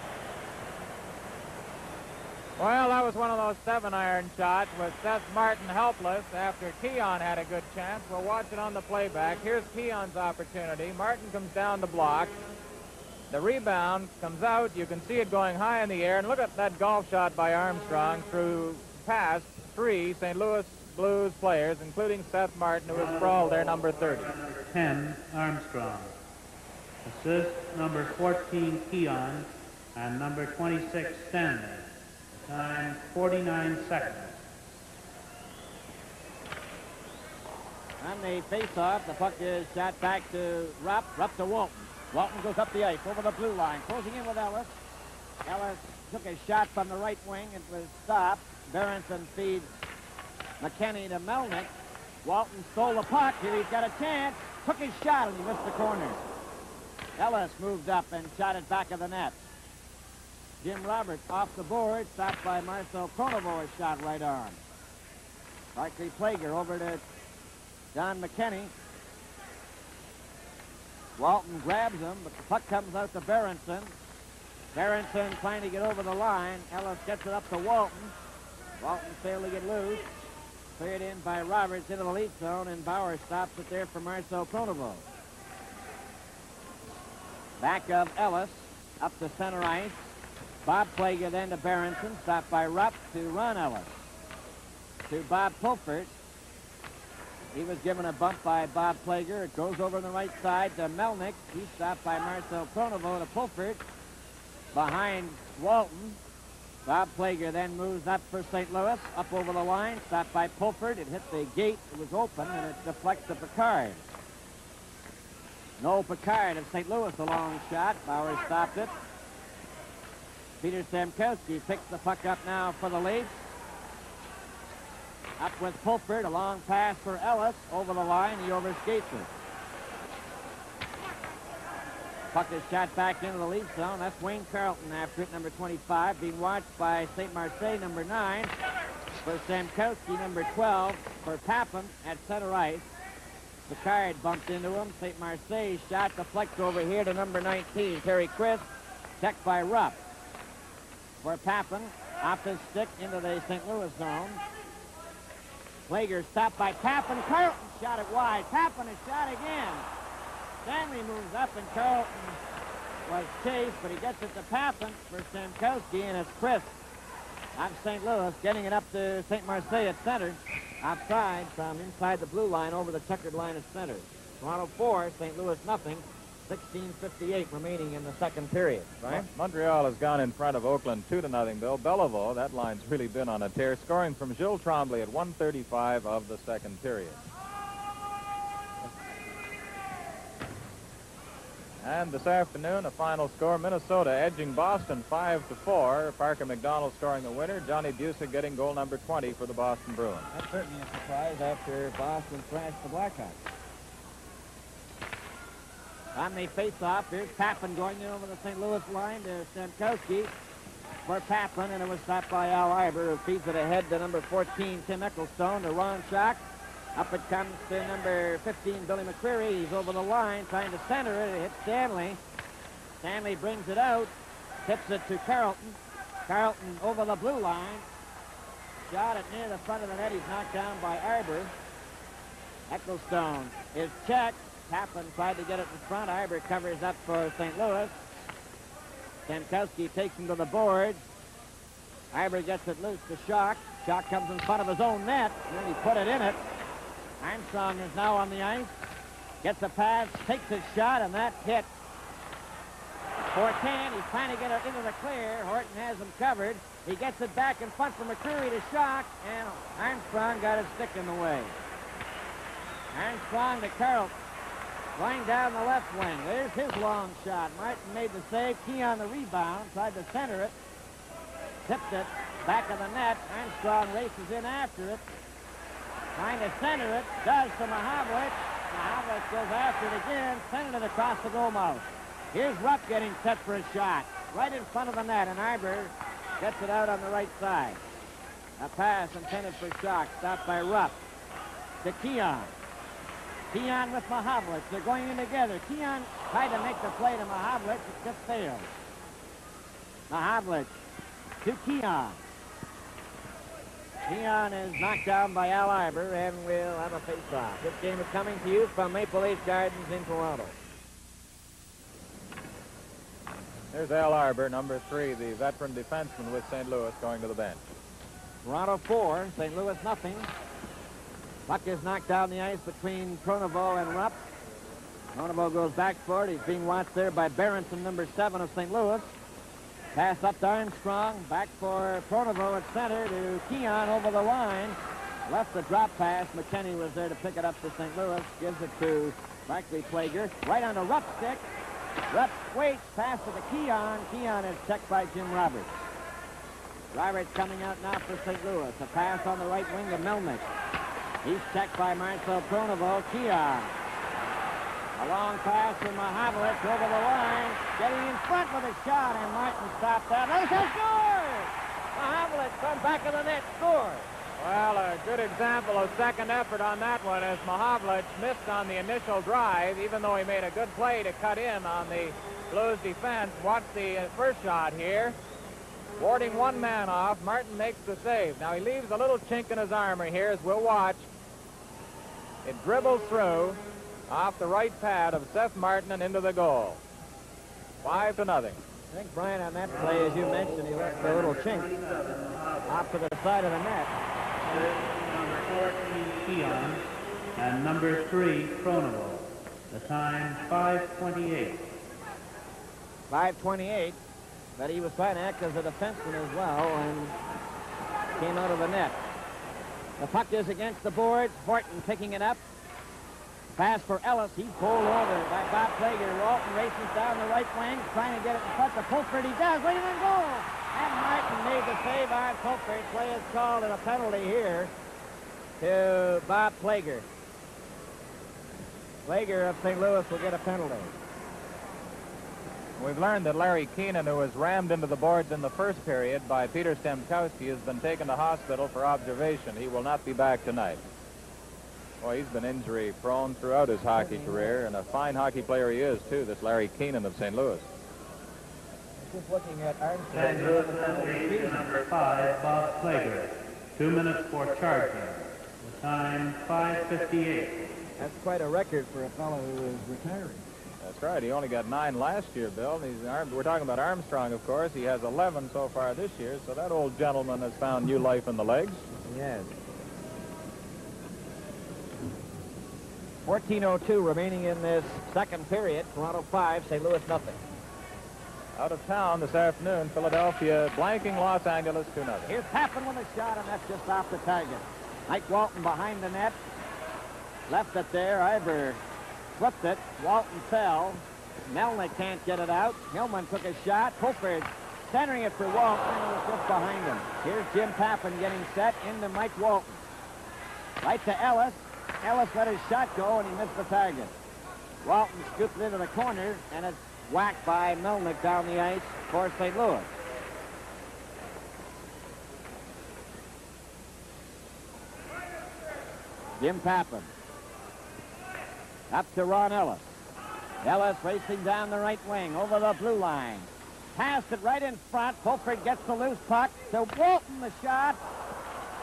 Speaker 3: Well, that was one of those 7-iron shots with Seth Martin helpless after Keon had a good chance. We'll watch it on the playback. Here's Keon's opportunity. Martin comes down the block. The rebound comes out. You can see it going high in the air. And look at that golf shot by Armstrong through past 3 St. Louis Blues players, including Seth Martin, who was sprawled there, number 30.
Speaker 2: 10, Armstrong. Assist number 14, Keon, and number 26, Stanley. Time, 49 seconds.
Speaker 1: On the face-off, the puck is shot back to Rupp. Rupp to Walton. Walton goes up the ice over the blue line, closing in with Ellis. Ellis took a shot from the right wing. It was stopped. Berenson feeds McKinney to Melnick. Walton stole the puck. Here he's got a chance. Took his shot and he missed the corner. Ellis moved up and shot it back of the net. Jim Roberts off the board, stopped by Marcel Pronovo, a shot right arm. Barclay Plager over to Don McKinney. Walton grabs him, but the puck comes out to Berenson. Berenson trying to get over the line. Ellis gets it up to Walton. Walton failed to get loose. Cleared in by Roberts into the lead zone, and Bauer stops it there for Marcel Pronovo. Back of Ellis, up to center ice. Bob Plager then to Berenson, stopped by Rupp to Ron Ellis. To Bob Pulford. He was given a bump by Bob Plager. It goes over on the right side to Melnick. He's stopped by Marcel Pronovo to Pulford. Behind Walton. Bob Plager then moves up for St. Louis. Up over the line, stopped by Pulford. It hit the gate. It was open, and it deflects to Picard. Noel Picard of St. Louis, a long shot. Bauer stopped it. Peter Stamkowski picks the puck up now for the Leafs. Up with Pulford, a long pass for Ellis. Over the line, he overskates it. Puck is shot back into the Leafs zone. That's Wayne Carlton after it, number 25. Being watched by St. Marseille, number 9. For Stamkowski, number 12. For Papin at center ice. Picard bumped into him. St. Marseille's shot deflects over here to number 19, Terry Crisp. Checked by Rupp. For Papin, off his stick into the St. Louis zone. Plager stopped by Papin. Carlton shot it wide. Papin is shot again. Stanley moves up, and Carlton was chased, but he gets it to Papin for Stamkowski, and it's Crisp of St. Louis getting it up to St. Marseille at center. Outside from inside the blue line over the checkered line at center. Toronto 4, St. Louis nothing. 16:58 remaining in the second period. Right?
Speaker 3: Montreal has gone in front of Oakland 2-0, Bill. Beliveau, that line's really been on a tear, scoring from Gilles Tremblay at 1:35 of the second period. And this afternoon, a final score, Minnesota edging Boston 5-4. Parker McDonald scoring the winner. Johnny Busick getting goal number 20 for the Boston Bruins.
Speaker 1: That's certainly a surprise after Boston thrashed the Blackhawks. On the face-off, here's Papin going in over the St. Louis line to Stamkowski for Papin, and it was stopped by Al Iber, who feeds it ahead to number 14, Tim Ecclestone, to Ron Schock. Up it comes to number 15, Billy McCreary. He's over the line, trying to center it. It hits Stanley. Stanley brings it out, tips it to Carlton. Carlton over the blue line. Shot it near the front of the net. He's knocked down by Iber. Ecclestone is checked. Papin tried to get it in front. Iber covers up for St. Louis. Stamkowski takes him to the boards. Iber gets it loose to Schock. Schock comes in front of his own net, and then he put it in it. Armstrong is now on the ice. Gets a pass, takes his shot, and that hit. Fortin, he's trying to get it into the clear. Horton has him covered. He gets it back in front for McCreary to Schock, and Armstrong got his stick in the way. Armstrong to Carlton. Going down the left wing. There's his long shot. Martin made the save. Keon the rebound. Tried to center it. tipped it back of the net. Armstrong races in after it. Trying to center it. Does to Mahavlich. Mahavlich goes after it again. Centered it across the goal mouth. Here's Rupp getting set for a shot. Right in front of the net, and Iber gets it out on the right side. A pass intended for Schock. Stopped by Rupp. To Keon. Keon with Mahavlich. They're going in together. Keon tried to make the play to Mahavlich. It just failed. Mahavlich to Keon. Keon is knocked down by Al Iber and will have a face-off. This game is coming to you from Maple Leaf Gardens in Toronto.
Speaker 3: There's Al Iber, number 3, the veteran defenseman with St. Louis, going to the bench.
Speaker 1: Toronto 4, St. Louis nothing. Puck is knocked down the ice between Pronovo and Rupp. Pronovo goes back for it. He's being watched there by Berenson, number 7 of St. Louis. Pass up to Armstrong. Back for Pronovo at center to Keon over the line. Left the drop pass. McKenney was there to pick it up for St. Louis. Gives it to Barclay Plager. Right on the Rupp stick. Rupp waits. Pass to the Keon. Keon is checked by Jim Roberts. Roberts coming out now for St. Louis. A pass on the right wing to Melnick. He's checked by Marcel Pronovo. Keon. A long pass from Mahavlich over the line. Getting in front with a shot, and Martin stopped that. There's a score! Mahavlich from back of the net scores.
Speaker 3: Well, a good example of second effort on that one as Mahavlich missed on the initial drive, even though he made a good play to cut in on the Blues defense. Watch the first shot here. Warding one man off, Martin makes the save. Now he leaves a little chink in his armor here, as we'll watch. It dribbles through off the right pad of Seth Martin and into the goal. 5-0.
Speaker 1: I think, Brian, on that play, as you mentioned, he left a little chink off to the side of the net.
Speaker 2: Number 14, Keon, and number 3, Pronovo. The time, 5:28.
Speaker 1: 5:28, but he was trying to act as a defenseman as well and came out of the net. The puck is against the boards. Horton picking it up. Pass for Ellis. He's pulled over by Bob Plager. Walton races down the right wing, trying to get it in front to Pulford. He does. Waiting on goal. And Martin made the save on Pulford. Play is called and a penalty here to Bob Plager. Plager of St. Louis will get a penalty.
Speaker 3: We've learned that Larry Keenan, who was rammed into the boards in the first period by Peter Stemkowski, has been taken to hospital for observation. He will not be back tonight. Boy, he's been injury-prone throughout his hockey career, and a fine hockey player he is, too, this Larry Keenan of St. Louis.
Speaker 1: Just looking at Armstrong.
Speaker 2: St. Louis number 5, Bob Plager. 2 minutes for charging. The time, 5:58.
Speaker 1: That's quite a record for a fellow who is retiring.
Speaker 3: That's right. He only got 9 last year, Bill. We're talking about Armstrong, of course. He has 11 so far this year, so that old gentleman has found new life in the legs.
Speaker 1: Yes. 14:02 remaining in this second period. Toronto 5, St. Louis nothing.
Speaker 3: Out of town this afternoon, Philadelphia blanking Los Angeles 2-0.
Speaker 1: Here's Pappen with a shot, and that's just off the target. Mike Walton behind the net. Left it there. Iber flipped it. Walton fell. Melnick can't get it out. Hillman took a shot. Pulford centering it for Walton, and it was just behind him. Here's Jim Pappen getting set into Mike Walton. Right to Ellis. Ellis let his shot go, and he missed the target. Walton scooped it into the corner, and it's whacked by Melnick down the ice for St. Louis. Jim Pappen. Up to Ron Ellis. Ellis racing down the right wing over the blue line. Passed it right in front. Pulford gets the loose puck. To Walton, the shot.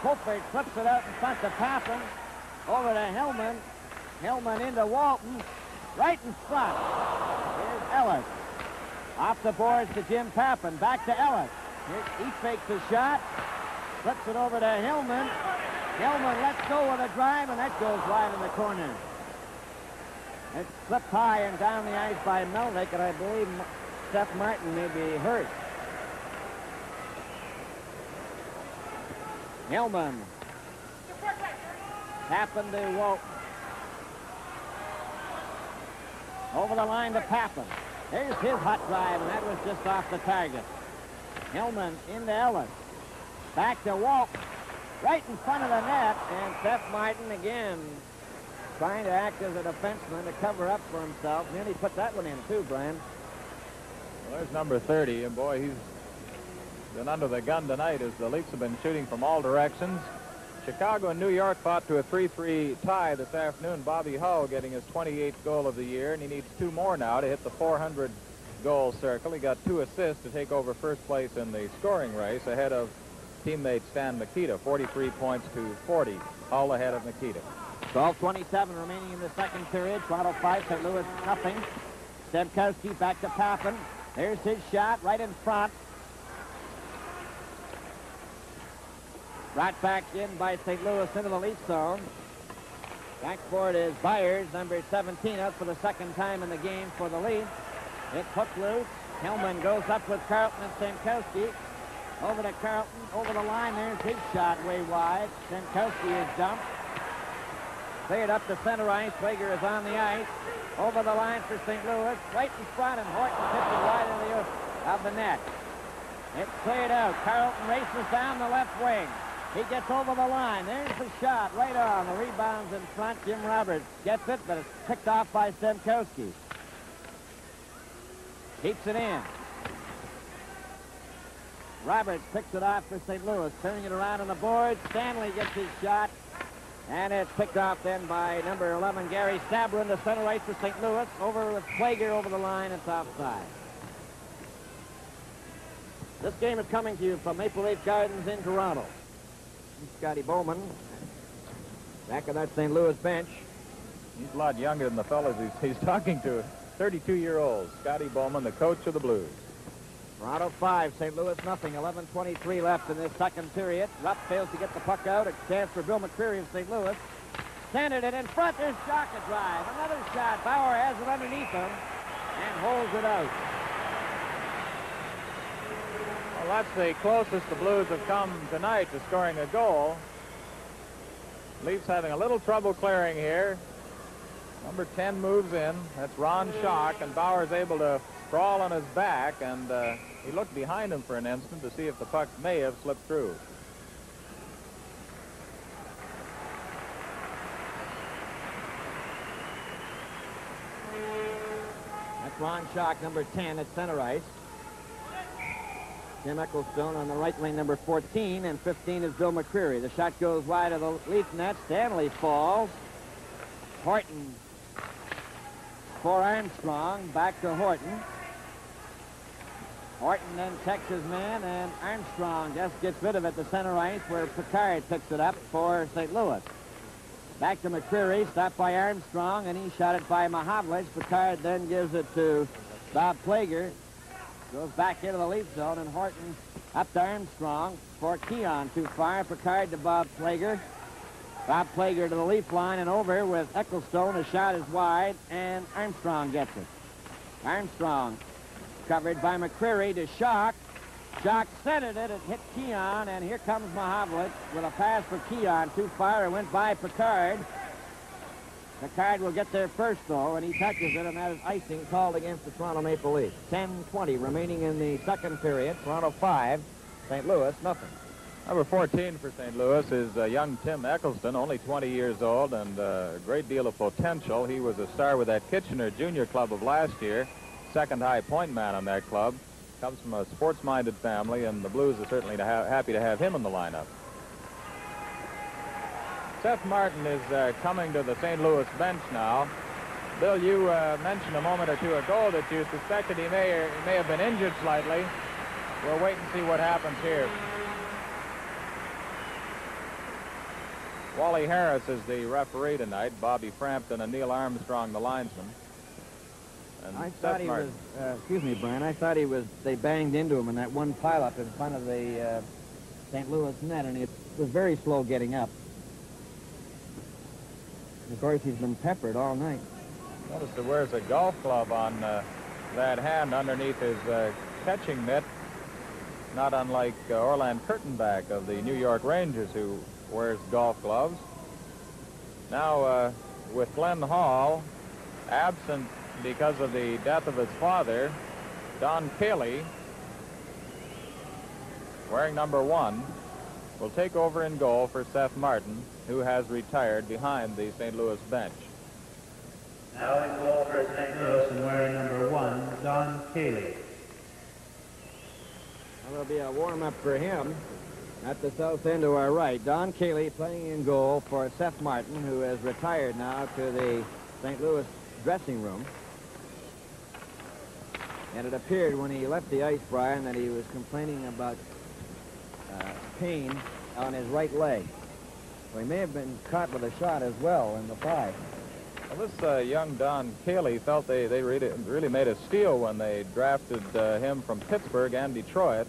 Speaker 1: Pulford flips it out in front to Pappen. Over to Hillman. Hillman into Walton. Right in front. Here's Ellis. Off the boards to Jim Pappen. Back to Ellis. He fakes the shot. Flips it over to Hillman. Hillman lets go with a drive, and that goes wide in the corner. It slipped high and down the ice by Melnick, and I believe Seth Martin may be hurt. Hillman. Pappen to Walton. Over the line to Pappen. There's his hot drive, and that was just off the target. Hillman into Ellis. Back to Walt. Right in front of the net. And Seth Martin again trying to act as a defenseman to cover up for himself. Nearly put that one in too, Brian.
Speaker 3: Well, there's number 30, and boy, he's been under the gun tonight as the Leafs have been shooting from all directions. Chicago and New York fought to a 3-3 tie this afternoon. Bobby Hull getting his 28th goal of the year, and he needs 2 more now to hit the 400-goal circle. He got 2 assists to take over first place in the scoring race ahead of teammate Stan Mikita, 43 points to 40. Hull ahead of Mikita.
Speaker 1: 12:27 remaining in the second period. Toronto 5, St. Louis nothing. Stemkowski back to Pappen. There's his shot right in front. Right back in by St. Louis into the Leaf zone. Back for it is Byers, number 17, out for the second time in the game for the Leafs. It's hooked loose. Hillman goes up with Carlton and Stemkowski. Over to Carlton, over the line. There's his shot way wide. Stemkowski is dumped. Cleared up to center ice. Plager is on the ice. Over the line for St. Louis. Right in front, and Horton tips it wide of the net. It's cleared out. Carlton races down the left wing. He gets over the line. There's the shot right on. The rebound's in front. Jim Roberts gets it, but it's picked off by Stemkowski. Keeps it in. Roberts picks it off for St. Louis. Turning it around on the board. Stanley gets his shot. And it's picked off then by number 11, Gary Sabrin, to center ice for St. Louis. Over with Plager over the line. It's offside. This game is coming to you from Maple Leaf Gardens in Toronto. Scotty Bowman, back of that St. Louis bench.
Speaker 3: He's a lot younger than the fellas he's talking to. 32-year-old Scotty Bowman, the coach of the Blues.
Speaker 1: Toronto 5, St. Louis nothing. 11:23 left in this second period. Rupp fails to get the puck out. A chance for Bill McCreary of St. Louis. Centered it in front. There's Jock a drive. Another shot. Bauer has it underneath him and holds it out.
Speaker 3: Well, that's the closest the Blues have come tonight to scoring a goal. Leafs having a little trouble clearing here. Number 10 moves in. That's Ron Schock, and Bauer's able to sprawl on his back, and he looked behind him for an instant to see if the puck may have slipped through.
Speaker 1: That's Ron Schock, number 10 at center ice. Jim Ecclestone on the right wing, number 14, and 15 is Bill McCreary. The shot goes wide of the Leaf net. Stanley falls. Horton for Armstrong. Back to Horton. Horton then checks his man, and Armstrong just gets rid of it to center ice, where Picard picks it up for St. Louis. Back to McCreary, stopped by Armstrong, and he shot it by Mahavlich. Picard then gives it to Bob Plager. Goes back into the Leaf zone, and Horton up to Armstrong for Keon. Too far. Picard to Bob Plager. Bob Plager to the Leaf line and over with Ecclestone. The shot is wide, and Armstrong gets it. Armstrong covered by McCreary to Schock. Schock centered it. It hit Keon, and here comes Mahavlich with a pass for Keon. Too far. It went by Picard. Picard will get there first, though, and he touches it, and that is icing called against the Toronto Maple Leafs. 10:20 remaining in the second period. Toronto 5, St. Louis nothing.
Speaker 3: Number 14 for St. Louis is young Tim Eccleston, only 20 years old and a great deal of potential. He was a star with that Kitchener Junior Club of last year, second high point man on that club. Comes from a sports-minded family, and the Blues are certainly happy to have him in the lineup. Seth Martin is coming to the St. Louis bench now. Bill, you mentioned a moment or two ago that you suspected he may have been injured slightly. We'll wait and see what happens here. Wally Harris is the referee tonight. Bobby Frampton and Neil Armstrong the linesman. And
Speaker 1: I thought he was, excuse me, Brian, I thought they banged into him in that one pileup in front of the St. Louis net, and it was very slow getting up. Of course, he's been peppered all night.
Speaker 3: Notice he wears a golf club on that hand underneath his catching mitt, not unlike Orland Kurtenbach of the New York Rangers, who wears golf gloves. Now, with Glenn Hall absent because of the death of his father, Don Cayley wearing number 1, will take over in goal for Seth Martin, who has retired behind the St. Louis bench.
Speaker 2: Now in goal for St. Louis and wearing number 1, Don Cayley.
Speaker 1: That'll be a warm-up for him at the south end to our right. Don Cayley playing in goal for Seth Martin, who has retired now to the St. Louis dressing room. And it appeared when he left the ice, Brian, that he was complaining about pain on his right leg. So he may have been caught with a shot as well in the 5.
Speaker 3: Well, this young Don Cayley felt they really made a steal when they drafted him from Pittsburgh and Detroit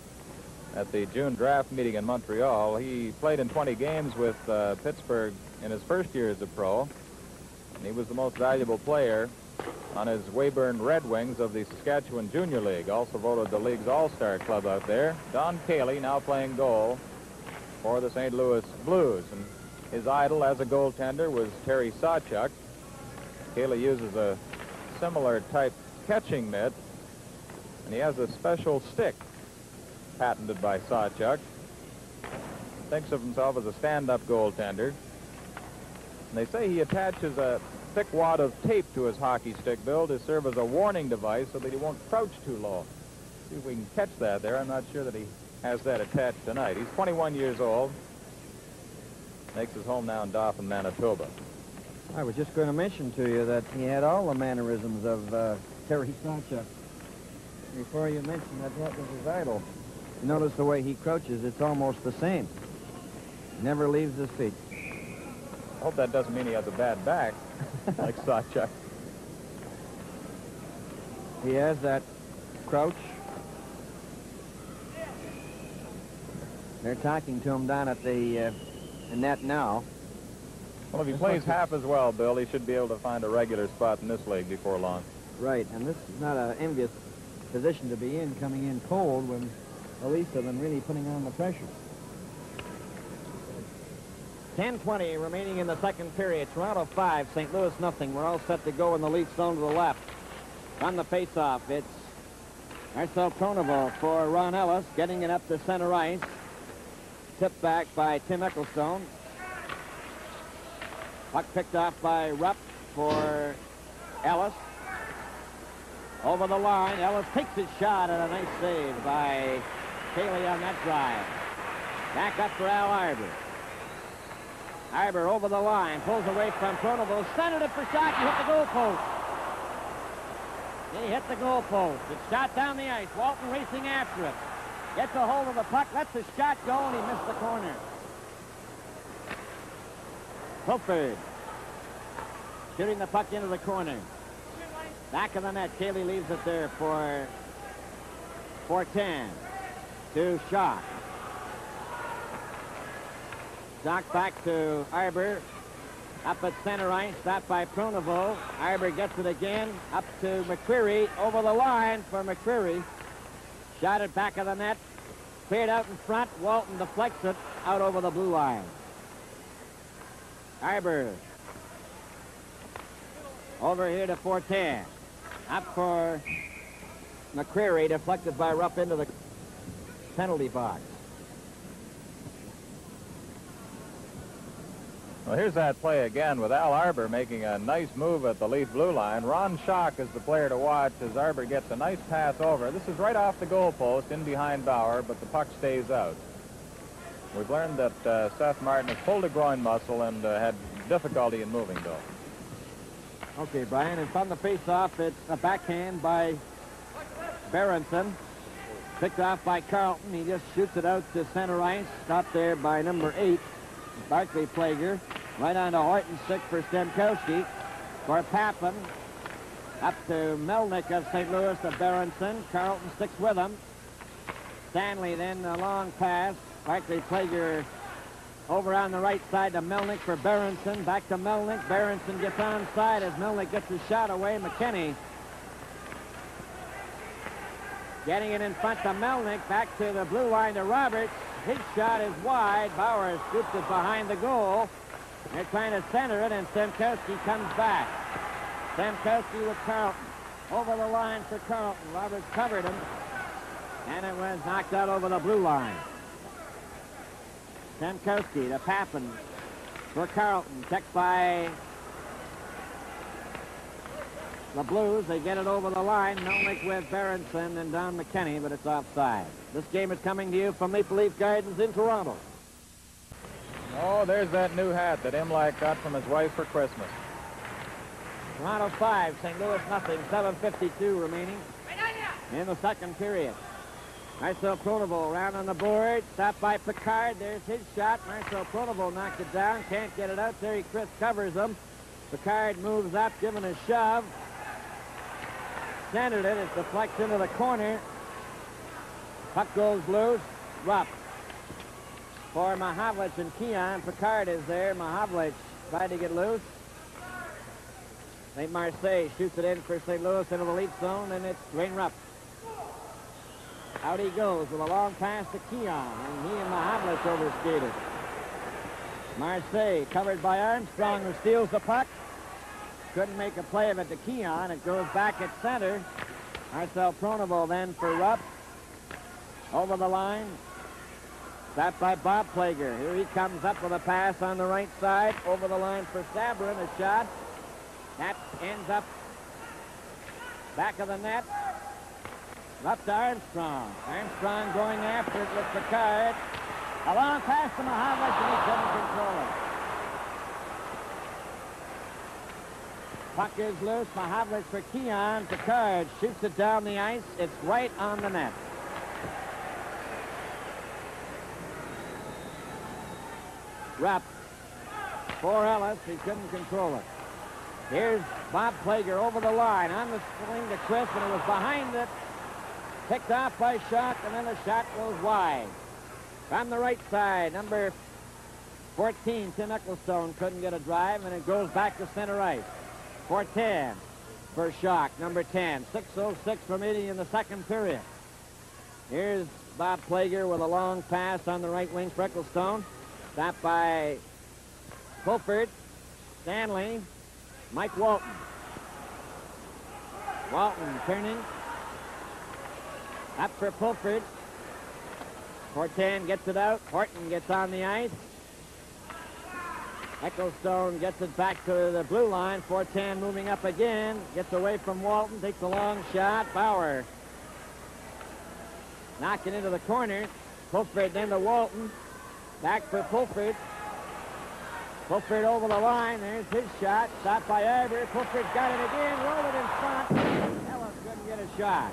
Speaker 3: at the June draft meeting in Montreal. He played in 20 games with Pittsburgh in his first year as a pro, and he was the most valuable player on his Weyburn Red Wings of the Saskatchewan Junior League, also voted the league's all-star club out there. Don Cayley now playing goal for the St. Louis Blues, and his idol as a goaltender was Terry Sawchuk. Cayley uses a similar type catching mitt, and he has a special stick patented by Sawchuk. Thinks of himself as a stand-up goaltender. And they say he attaches a thick wad of tape to his hockey stick, Bill, to serve as a warning device so that he won't crouch too low. See if we can catch that there. I'm not sure that he has that attached tonight. He's 21 years old. Makes his home now in Dauphin, Manitoba.
Speaker 1: I was just going to mention to you that he had all the mannerisms of Terry Sawchuk. Before you mentioned that was his idol. You notice the way he crouches, it's almost the same. Never leaves his feet.
Speaker 3: I hope that doesn't mean he has a bad back, like Sawchuk.
Speaker 1: He has that crouch. They're talking to him down at the net now.
Speaker 3: Well, if he plays half as well, Bill, he should be able to find a regular spot in this league before long.
Speaker 1: Right, and this is not an envious position to be in, coming in cold when the Leafs have been really putting on the pressure. 10:20 remaining in the second period. Toronto 5, St. Louis nothing. We're all set to go in the Leaf zone to the left. On the face-off, it's Marcel Pronovo for Ron Ellis, getting it up to center ice. Tipped back by Tim Ecclestone. Puck picked off by Rupp for Ellis. Over the line, Ellis takes his shot, and a nice save by Cayley on that drive. Back up for Al Arbour. Arbour over the line, pulls away from Pronovo, centered it for shot, he hit the goal post. He hit the goal post. It's shot down the ice. Walton racing after it. Gets a hold of the puck, lets the shot go, and he missed the corner. Pilford shooting the puck into the corner. Back of the net, Cayley leaves it there for 4-10 to Schock. Schock back to Arbour. Up at center ice, stopped by Pronovo. Arbour gets it again, up to McCreary, over the line for McCreary. Shot it back of the net, cleared out in front. Walton deflects it out over the blue line. Arbour over here to 4-10. Up for McCreary, deflected by Rupp into the penalty box.
Speaker 3: Well, here's that play again with Al Arbour making a nice move at the Leaf blue line. Ron Schock is the player to watch as Arbour gets a nice pass over. This is right off the goalpost in behind Bauer, but the puck stays out. We've learned that Seth Martin has pulled a groin muscle and had difficulty in moving, though.
Speaker 1: Okay, Brian, and from the face-off, it's a backhand by Berenson. Picked off by Carlton. He just shoots it out to center ice. Stopped there by number 8, Barclay Plager. Right on to Horton's stick for Stemkowski. For Pappen. Up to Melnick of St. Louis to Berenson. Carlton sticks with him. Stanley then a long pass. Barclay Plager over on the right side to Melnick for Berenson. Back to Melnick. Berenson gets onside as Melnick gets his shot away. McKinney getting it in front to Melnick. Back to the blue line to Roberts. His shot is wide. Bauer scoops it behind the goal. They're trying to center it, and Stemkowski comes back. Stemkowski with Carlton. Over the line for Carlton. Roberts covered him, and it was knocked out over the blue line. Stankowski to Pappen for Carlton. Checked by the Blues. They get it over the line. Melnick with Berenson and Don McKenney, but it's offside. This game is coming to you from Maple Leaf Gardens in Toronto.
Speaker 3: Oh, there's that new hat that Imlach got from his wife for Christmas.
Speaker 1: Toronto 5, St. Louis nothing. 7:52 remaining in the second period. Marcel Pronovost around on the board. Stopped by Picard. There's his shot. Marcel Pronovost knocked it down. Can't get it out. Terry Chris covers him. Picard moves up, giving a shove. Centered it. It deflects into the corner. Puck goes loose. Rupp for Mahavlich and Keon. Picard is there. Mahavlich tried to get loose. St. Marseille shoots it in for St. Louis into the lead zone, and it's Dwayne Rupp. Out he goes with a long pass to Keon, and he and Mahavlich overskated. Marseille covered by Armstrong, who steals the puck. Couldn't make a play of it to Keon. It goes back at center. Marcel Pronovost then for Rupp. Over the line. Stopped by Bob Plager. Here he comes up with a pass on the right side. Over the line for Sabrin, a shot. That ends up back of the net. Up to Armstrong. Armstrong going after it with Picard. A long pass to Mahavlich, and he couldn't control it. Puck is loose. Mahavlich for Keon. Picard shoots it down the ice. It's right on the net. Rupp for Ellis. He couldn't control it. Here's Bob Plager over the line on the swing to Chris, and it was behind it. Picked off by Schock, and then the shot goes wide. From the right side, number 14, Tim Ecclestone, couldn't get a drive, and it goes back to center ice. 4-10 for Schock, number 10. 6:06 remaining in the second period. Here's Bob Plager with a long pass on the right wing for Ecclestone. Stopped by Fulford, Stanley, Mike Walton. Walton turning. Up for Fulford. 4-10 gets it out. Horton gets on the ice. Ecclestone gets it back to the blue line. 4-10 moving up again. Gets away from Walton. Takes a long shot. Bauer knocking into the corner. Fulford then to Walton. Back for Fulford. Fulford over the line. There's his shot. Stopped by Arbor. Fulford's got it again. Rolled it in front. Ellis couldn't get a shot.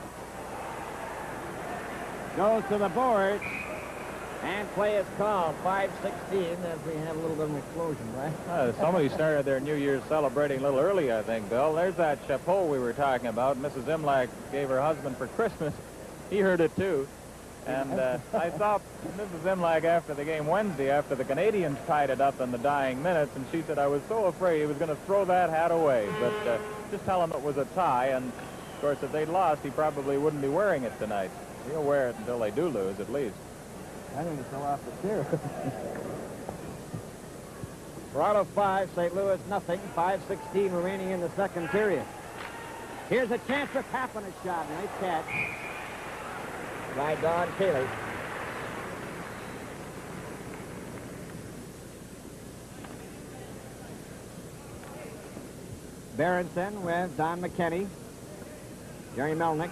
Speaker 1: Goes to the boards. And play is called. 5:16 as we have a little bit of an explosion, right?
Speaker 3: Somebody started their New Year's celebrating a little early, I think, Bill. There's that chapeau we were talking about. Mrs. Imlach gave her husband for Christmas. He heard it, too. And I saw Mrs. Imlach after the game Wednesday, after the Canadians tied it up in the dying minutes, and she said, I was so afraid he was going to throw that hat away. But just tell him it was a tie, and, of course, if they'd lost, he probably wouldn't be wearing it tonight. He'll wear it until they do lose, at least.
Speaker 1: I think it fell off the chair. Toronto 5, St. Louis nothing. 5:16 remaining in the second period. Here's a chance for Pappen a shot. Nice catch by Don Taylor. Berenson with Don McKenney. Jerry Melnick.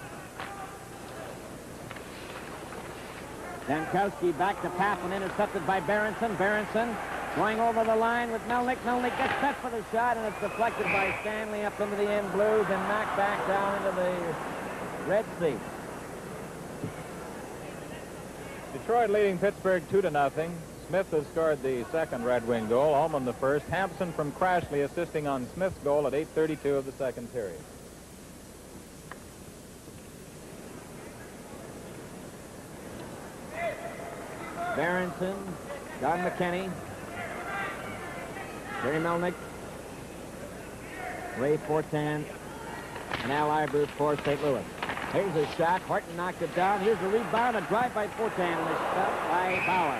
Speaker 1: Stankowski back to Pappen, intercepted by Berenson. Berenson going over the line with Melnick. Melnick gets set for the shot, and it's deflected by Stanley up into the end blues and knocked back down into the Red Sea.
Speaker 3: Detroit leading Pittsburgh 2-0. Smith has scored the second Red Wing goal. Ullman the first. Hampson from Crashley assisting on Smith's goal at 8:32 of the second period.
Speaker 1: Berenson, Don McKenney, Jerry Melnick, Ray 4-10, and Al Iber for St. Louis. Here's a shot. Horton knocked it down. Here's the rebound. A drive by 4-10 and a shot by Bauer.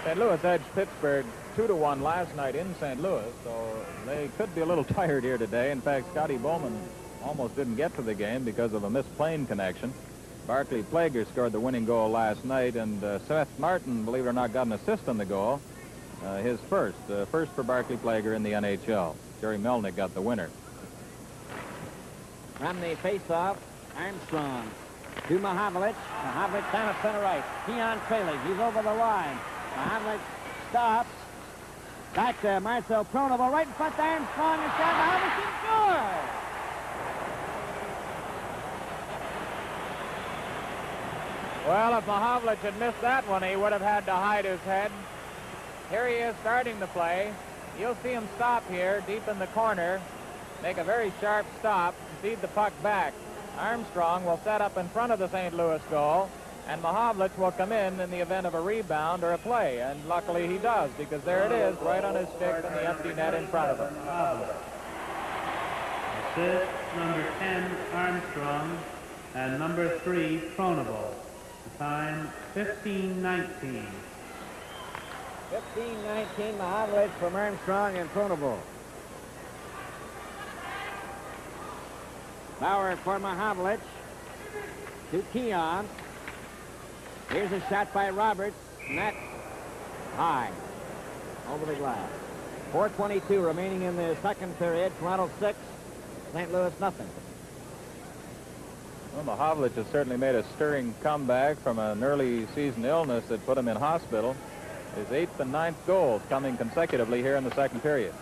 Speaker 3: St. Louis edged Pittsburgh 2-1 last night in St. Louis, so they could be a little tired here today. In fact, Scotty Bowman almost didn't get to the game because of a missed plane connection. Barclay Plager scored the winning goal last night, and Seth Martin, believe it or not, got an assist on the goal. His first for Barclay Plager in the NHL. Jerry Melnick got the winner.
Speaker 1: From the face-off, Armstrong to Mahavlich. Mahavlich down at center ice. Keon Trailing, he's over the line. Mahavlich stops. Back to Marcel Pronovo, right in front to Armstrong, and shot. Mahavlich in score!
Speaker 3: Well, if Mahavlich had missed that one, he would have had to hide his head. Here he is starting the play. You'll see him stop here, deep in the corner, make a very sharp stop, and feed the puck back. Armstrong will set up in front of the St. Louis goal, and Mahavlich will come in the event of a rebound or a play. And luckily he does, because there it is, right on his stick in the empty net in front of him.
Speaker 2: Assist number 10, Armstrong, and number 3, Pronovo. The time, 15:19.
Speaker 1: 15-19, Mahavlich from Armstrong and Pronovo. Bauer for Mahavlich to Keon. Here's a shot by Roberts. Net high over the glass. 4:22 remaining in the second period. Toronto 6, St. Louis nothing.
Speaker 3: Well, Mahavlich has certainly made a stirring comeback from an early season illness that put him in hospital. His 8th and 9th goals coming consecutively here in the second period.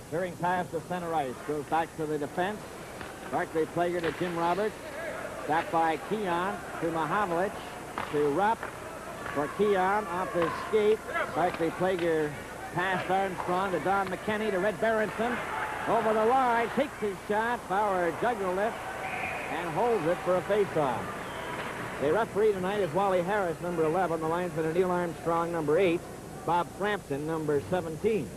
Speaker 1: Steering pass to center ice. Goes back to the defense. Barclay Plager to Jim Roberts. Back by Keon to Mahavlich to Rupp. For Keon off his skate. Barclay Plager past Armstrong to Don McKenney to Red Berenson. Over the line. Takes his shot. Bauer juggled it and holds it for a face-off. The referee tonight is Wally Harris, number 11. The linesman are Neil Armstrong, number 8. Bob Frampton, number 17.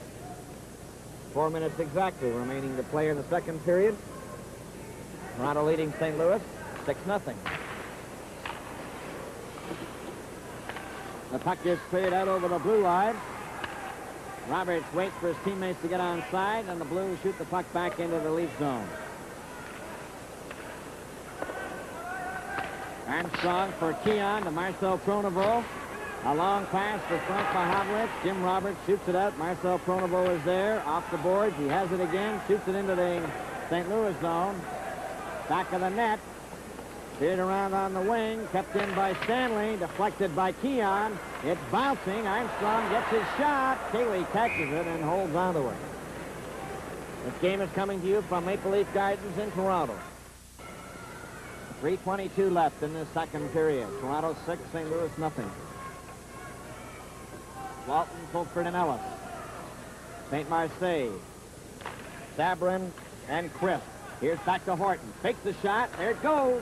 Speaker 1: 4 minutes exactly remaining to play in the second period. Toronto leading St. Louis 6-0. The puck gets cleared out over the blue line. Roberts waits for his teammates to get onside, and the Blues shoot the puck back into the lead zone. Armstrong for Keon to Marcel Pronovo. A long pass to Frank Mahavlich. Jim Roberts shoots it out. Marcel Pronovo is there. Off the boards. He has it again. Shoots it into the St. Louis zone. Back of the net. Steered around on the wing. Kept in by Stanley. Deflected by Keon. It's bouncing. Armstrong gets his shot. Cayley catches it and holds onto it. This game is coming to you from Maple Leaf Gardens in Toronto. 3:22 left in the second period. Toronto 6, St. Louis nothing. Walton, Fulford, and Ellis. St. Marseille. Sabrin and Crisp. Here's back to Horton. Fakes the shot. There it goes.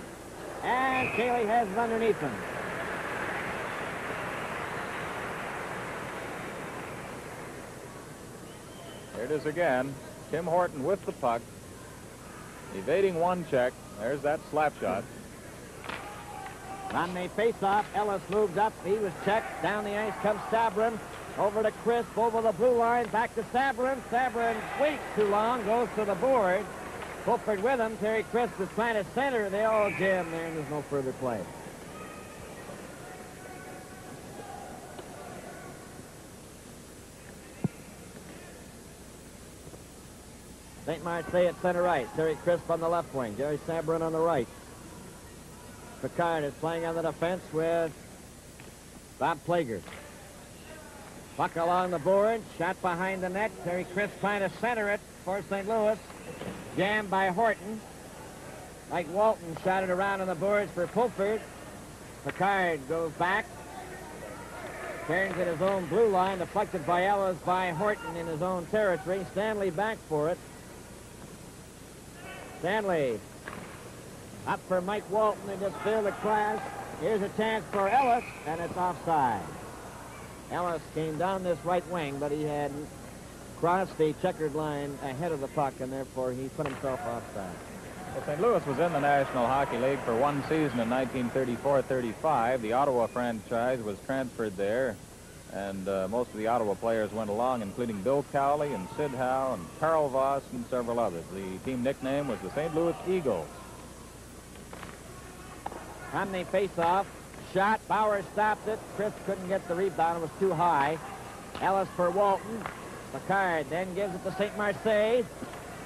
Speaker 1: And Cayley has it underneath him.
Speaker 3: Here it is again. Tim Horton with the puck. Evading one check. There's that slap shot.
Speaker 1: On the face-off, Ellis moved up. He was checked. Down the ice comes Sabrin. Over to Crisp, over the blue line, back to Sabrin. Sabrin waits too long, goes to the board. Fulford with him. Terry Crisp is trying to center the old jam there, and there's no further play. St. Marseille at center ice. Terry Crisp on the left wing. Jerry Sabrin on the right. Picard is playing on the defense with Bob Plager. Puck along the board. Shot behind the net. Terry Crisp trying to center it for St. Louis. Jammed by Horton. Mike Walton shot it around on the boards for Fulford. Picard goes back. Turns at his own blue line. Deflected by Ellis by Horton in his own territory. Stanley back for it. Stanley up for Mike Walton and just fill the class. Here's a chance for Ellis, and it's offside. Ellis came down this right wing, but he had crossed the checkered line ahead of the puck, and therefore he put himself offside.
Speaker 3: Well, St. Louis was in the National Hockey League for one season in 1934-35. The Ottawa franchise was transferred there, and most of the Ottawa players went along, including Bill Cowley and Sid Howe and Carl Voss and several others. The team nickname was the St. Louis Eagles.
Speaker 1: From the face-off, shot. Bauer stopped it. Chris couldn't get the rebound. It was too high. Ellis for Walton. Picard then gives it to St. Marseille.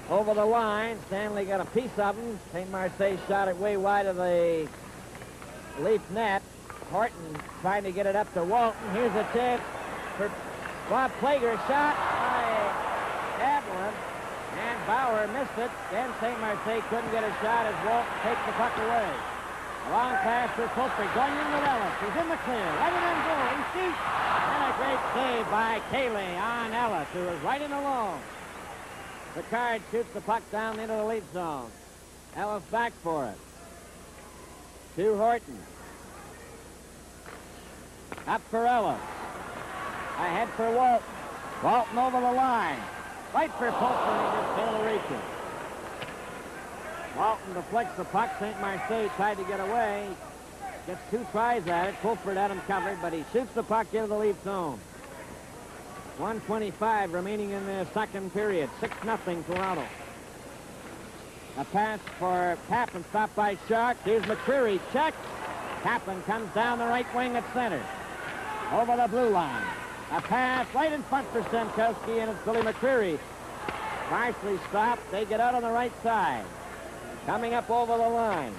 Speaker 1: Over the line. Stanley got a piece of him. St. Marseille shot it way wide of the Leaf net. Horton trying to get it up to Walton. Here's a chance for Bob Plager. Shot by Ablin. And Bauer missed it. Then St. Marseille couldn't get a shot as Walton takes the puck away. A long pass for Pulford going in with Ellis. He's in the clear. Right in and goal. He shoots. And a great save by Cayley on Ellis, who was right in alone. Picard shoots the puck down into the Leaf zone. Ellis back for it. To Horton. Up for Ellis. Ahead for Walton. Walton over the line. Right for Pulford. He just failed to reach it. Walton deflects the puck. St. Marseille tried to get away. Gets 2 tries at it. Pulford had him covered, but he shoots the puck into the Leaf zone. 1:25 remaining in the second period. 6-0 Toronto. A pass for Tappan, stopped by Shark. Here's McCreary. Check. Tappan comes down the right wing at center. Over the blue line. A pass right in front for Stemkowski, and it's Billy McCreary. Partially stopped. They get out on the right side. Coming up over the line.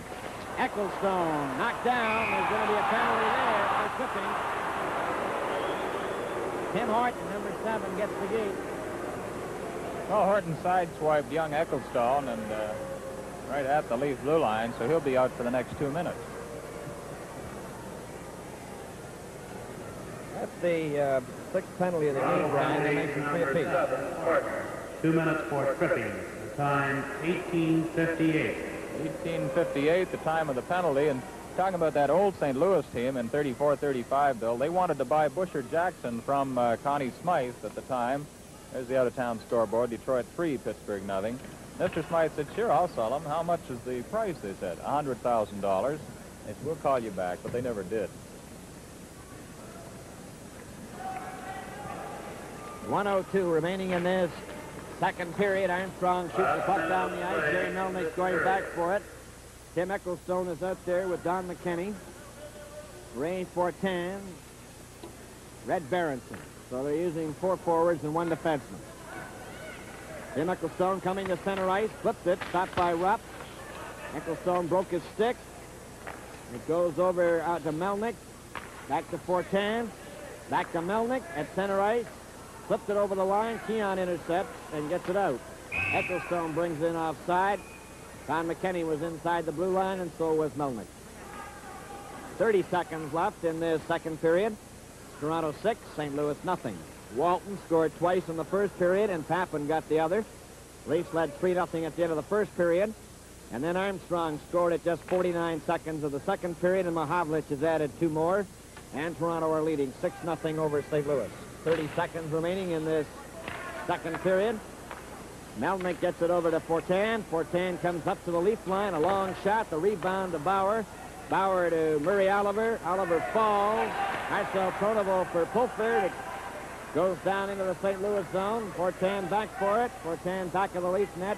Speaker 1: Ecclestone knocked down. There's going to be a penalty there for tripping. Tim Horton, number 7, gets the gate.
Speaker 3: Well, Horton sideswiped young Ecclestone and right at the Leaf blue line, so he'll be out for the next 2 minutes.
Speaker 1: That's the 6th penalty of the game, Brian. That makes it 3 apiece.
Speaker 2: 2 minutes for tripping. The time 18:58.
Speaker 3: 18:58, the time of the penalty. And talking about that old St. Louis team in 34-35, Bill, they wanted to buy Busher Jackson from Connie Smythe at the time. There's the out-of-town scoreboard. Detroit 3, Pittsburgh nothing. Mr. Smythe said, sure, I'll sell him. How much is the price, they said? $100,000. They said, we'll call you back, but they never did.
Speaker 1: 1:02 remaining in this second period. Armstrong shoots the puck down the ice. Jerry Melnick's going back for it. Tim Ecclestone is out there with Don McKinney. Ray Fortin. Red Berenson. So they're using 4 forwards and 1 defenseman. Tim Ecclestone coming to center ice. Flipped it. Stopped by Rupp. Ecclestone broke his stick. It goes over out to Melnick. Back to Fortin. Back to Melnick at center ice. Flipped it over the line. Keon intercepts and gets it out. Ecclestone brings in offside. Don McKinney was inside the blue line, and so was Melnick. 30 seconds left in this second period. Toronto 6, St. Louis nothing. Walton scored twice in the first period, and Tappan got the other. Leafs led 3-0 at the end of the first period. And then Armstrong scored at just 49 seconds of the second period, and Mahavlich has added 2 more. And Toronto are leading 6-0 over St. Louis. 30 seconds remaining in this second period. Melnick gets it over to Fortin. Fortin comes up to the Leaf line. A long shot. The rebound to Bauer. Bauer to Murray Oliver. Oliver falls. Marcel Pronovo for Pulford. It goes down into the St. Louis zone. Fortin back for it. Fortin back of the Leaf net.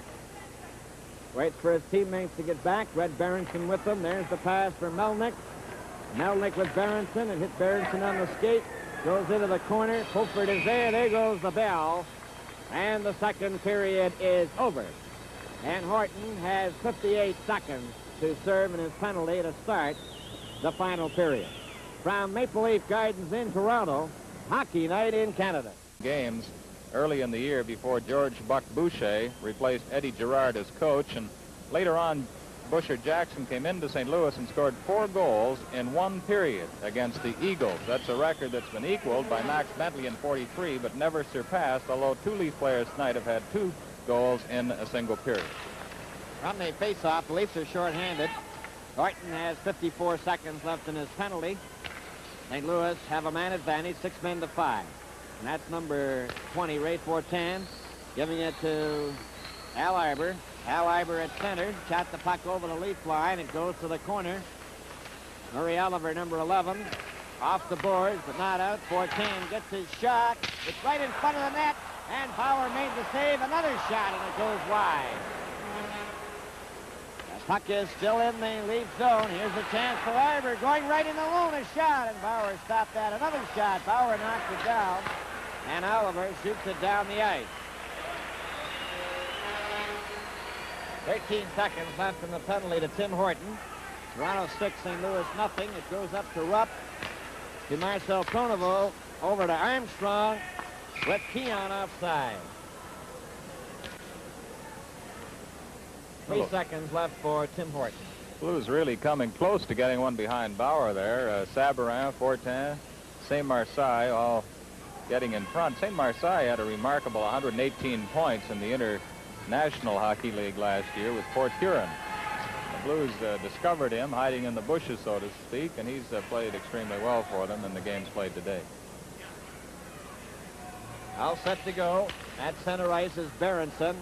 Speaker 1: Waits for his teammates to get back. Red Berenson with them. There's the pass for Melnick. Melnick with Berenson. It hit Berenson on the skate. Goes into the corner. Pulford is there. There goes the bell. And the second period is over. And Horton has 58 seconds to serve in his penalty to start the final period. From Maple Leaf Gardens in Toronto, hockey night in Canada.
Speaker 3: Games early in the year before George Buck Boucher replaced Eddie Girard as coach, and later on Busher Jackson came into St. Louis and scored 4 goals in 1 period against the Eagles. That's a record that's been equaled by Max Bentley in 43, but never surpassed, although 2 Leaf players tonight have had 2 goals in a single period.
Speaker 1: From the face-off, the Leafs are shorthanded. Horton has 54 seconds left in his penalty. St. Louis have a man advantage, 6 men to 5. And that's number 20, Ray Fortin, giving it to Al Arbour. Al Arbour at center, shot the puck over the Leaf line. It goes to the corner. Murray Oliver, number 11, off the boards, but not out. Fortin gets his shot. It's right in front of the net, and Bauer made the save. Another shot, and it goes wide. Puck is still in the lead zone. Here's a chance for Ivor going right in the zone. A shot, and Bauer stopped that. Another shot. Bauer knocks it down, and Oliver shoots it down the ice. 13 seconds left in the penalty to Tim Horton. Toronto 6, St. Louis nothing. It goes up to Rupp, to Marcel Pronovo, over to Armstrong with Keon offside. 3 seconds left for Tim Horton.
Speaker 3: Blues really coming close to getting one behind Bauer there. Sabarin, Fortin, St. Marseille all getting in front. St. Marseille had a remarkable 118 points in the International Hockey League last year with Port Huron. The Blues discovered him hiding in the bushes, so to speak, and he's played extremely well for them in the games played today.
Speaker 1: All set to go. At center ice is Berenson.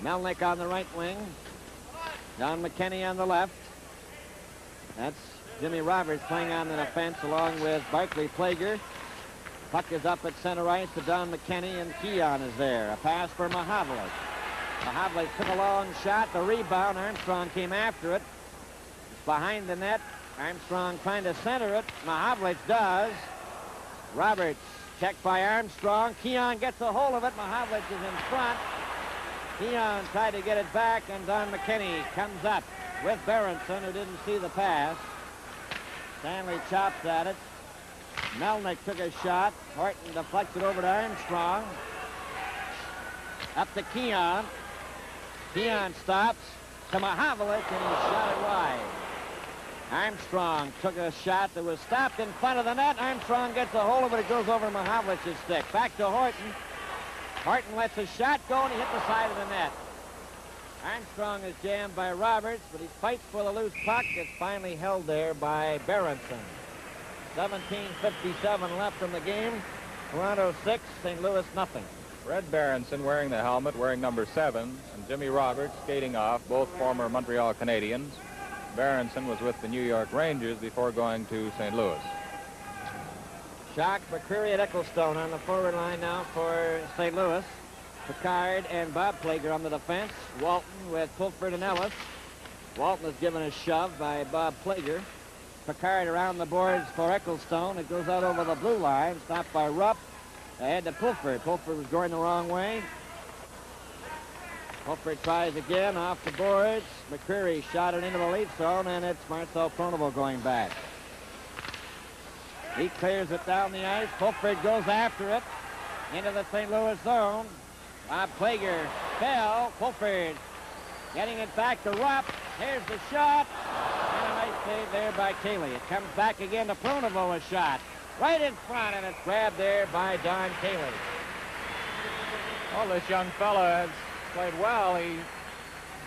Speaker 1: Melnick on the right wing. Don McKenney on the left. That's Jimmy Roberts playing on the defense along with Barclay Plager. Puck is up at center ice to Don McKenney, and Keon is there. A pass for Mahavlich. Mahavlich took a long shot. The rebound. Armstrong came after it. It's behind the net. Armstrong trying to center it. Mahavlich does. Roberts checked by Armstrong. Keon gets a hold of it. Mahavlich is in front. Keon tried to get it back, and Don McKenney comes up with Berenson, who didn't see the pass. Stanley chops at it. Melnick took a shot. Horton deflected over to Armstrong. Up to Keon. Keon stops to Mahavlich, and he shot it wide. Armstrong took a shot that was stopped in front of the net. Armstrong gets a hold of it. It goes over Mahavlich's stick. Back to Horton. Horton lets a shot go, and he hit the side of the net. Armstrong is jammed by Roberts, but he fights for the loose puck. It's finally held there by Berenson. 17:57 left in the game. Toronto 6, St. Louis nothing.
Speaker 3: Red Berenson wearing the helmet, wearing number 7, and Jimmy Roberts skating off, both former Montreal Canadiens. Berenson was with the New York Rangers before going to St. Louis.
Speaker 1: Schock, McCreary, and Ecclestone on the forward line now for St. Louis. Picard and Bob Plager on the defense. Walton with Pulford and Ellis. Walton is given a shove by Bob Plager. Picard around the boards for Ecclestone. It goes out over the blue line, stopped by Rupp. Ahead to Pulford. Pulford was going the wrong way. Pulford tries again off the boards. McCreary shot it into the lead zone, and it's Marcel Pronovo going back. He clears it down the ice. Pulford goes after it into the St. Louis zone. Bob Plager fell. Pulford getting it back to Rupp. Here's the shot. And a nice save there by Cayley. It comes back again to Pronovo, a shot. Right in front, and it's grabbed there by Don Cayley.
Speaker 3: Well, this young fella has played well. He's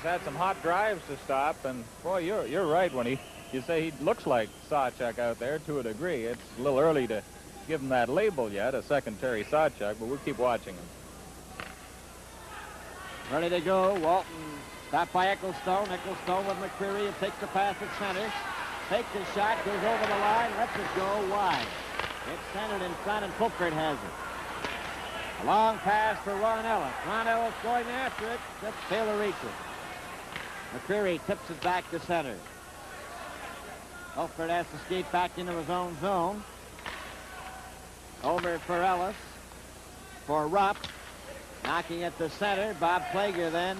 Speaker 3: had some hot drives to stop, and boy, you're right when you say he looks like Sawchuk out there to a degree. It's a little early to give him that label yet, a second Terry Sawchuk, but we'll keep watching him.
Speaker 1: Ready to go. Walton stopped by Ecclestone. Ecclestone with McCreary. It takes the pass at center. Takes the shot, goes over the line, lets it go wide. It's centered in front, and Pulford has it. A long pass for Ron Ellis. Ron Ellis going after it, just failed to reach it. McCreary tips it back to center. Pulford has to skate back into his own zone. Over for Ellis. For Rupp. Knocking at the center. Bob Plager then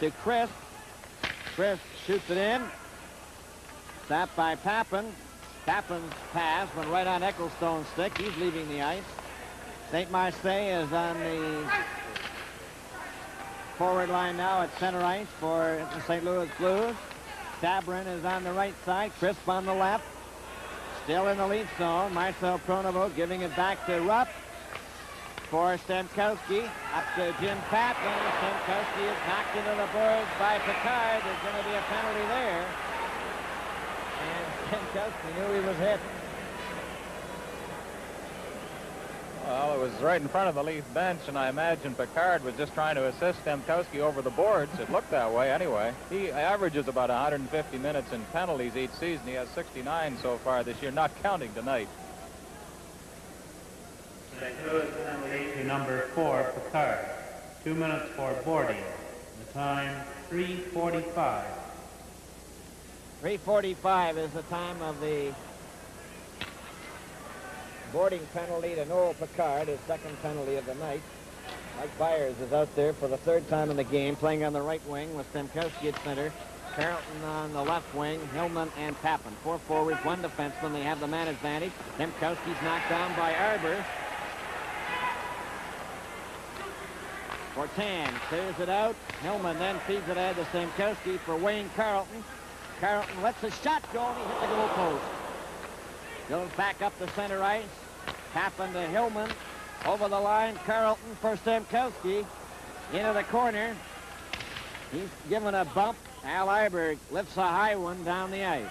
Speaker 1: to Crisp. Crisp shoots it in. Stopped by Pappen. Pappen's pass went right on Ecclestone's stick. He's leaving the ice. St. Marseille is on the forward line now at center ice for the St. Louis Blues. Sabrin is on the right side. Crisp on the left. Still in the lead zone. Marcel Pronovo giving it back to Rupp. For Stemkowski, up to Jim Pappen. Stemkowski is knocked into the boards by Picard. There's going to be a penalty there. And Stemkowski knew he was hit.
Speaker 3: Well, it was right in front of the Leaf bench, and I imagine Picard was just trying to assist Stemkowski over the boards. It looked that way anyway. He averages about 150 minutes in penalties each season. He has 69 so far this year, not counting tonight.
Speaker 2: St. Louis penalty to number 4, Picard. 2 minutes for boarding. The time, 3:45.
Speaker 1: 3:45 is the time of the boarding penalty to Noel Picard, his second penalty of the night. Mike Byers is out there for the third time in the game, playing on the right wing with Stemkowski at center, Carrollton on the left wing, Hillman and Papin. 4 forwards, 1 defenseman. They have the man advantage. Stemkowski's knocked down by Arbor. Fortan clears it out. Hillman then feeds it out to Stemkowski for Wayne Carrollton. Carrollton lets a shot go, and he hit the goal post. Goes back up the center ice. Papin to Hillman. Over the line, Carrollton for Stemkowski. Into the corner. He's given a bump. Al Iberg lifts a high one down the ice.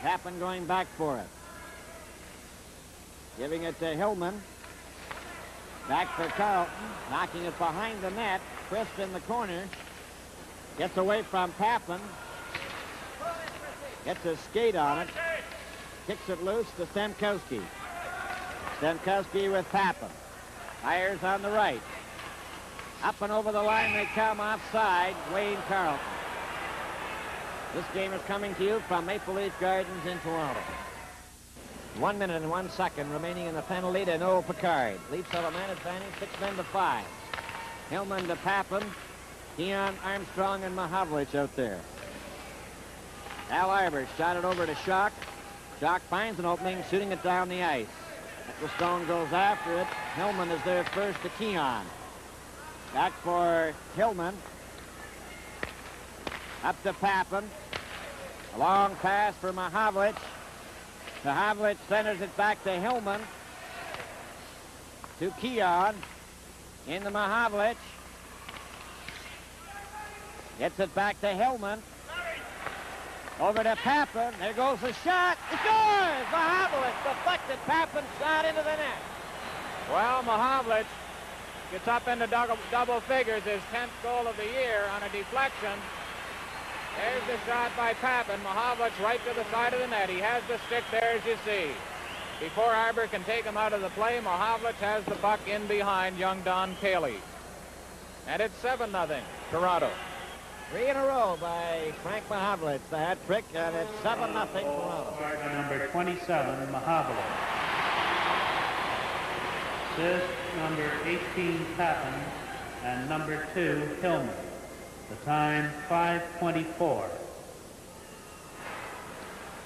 Speaker 1: Papin going back for it. Giving it to Hillman. Back for Carrollton. Knocking it behind the net. Crisp in the corner. Gets away from Papin. Gets a skate on it. Kicks it loose to Stemkowski. Stemkowski with Papin. Fires on the right. Up and over the line they come offside. Wayne Carrollton. This game is coming to you from Maple Leaf Gardens in Toronto. 1 minute and 1 second remaining in the penalty to Noel Picard. Leafs have a man advantage, 6 men to 5. Hillman to Papin. Keon, Armstrong, and Mahavlich out there. Al Iber shot it over to Schock. Schock finds an opening, shooting it down the ice. Stone goes after it. Hillman is there first to Keon. Back for Hillman. Up to Papin. A long pass for Mahavlich. Mahavlich centers it back to Hillman. To Keon. Into Mahavlich. Gets it back to Hillman. Over to Papin. There goes the shot. It scores! Mahavlich deflected Papin's shot into the net.
Speaker 3: Well, Mahavlich gets up into double figures, his 10th goal of the year on a deflection. There's the shot by Papin. Mahavlich right to the side of the net. He has the stick there, as you see. Before Arbor can take him out of the play, Mahavlich has the puck in behind young Don Cayley. And it's 7-0, Toronto.
Speaker 1: 3 in a row by Frank Mahavlich, the hat trick, and it's 7-0 Toronto.
Speaker 2: Number 27, Mahavlich. Assist number 18, Papin, and number 2, Hillman. The time, 5:24.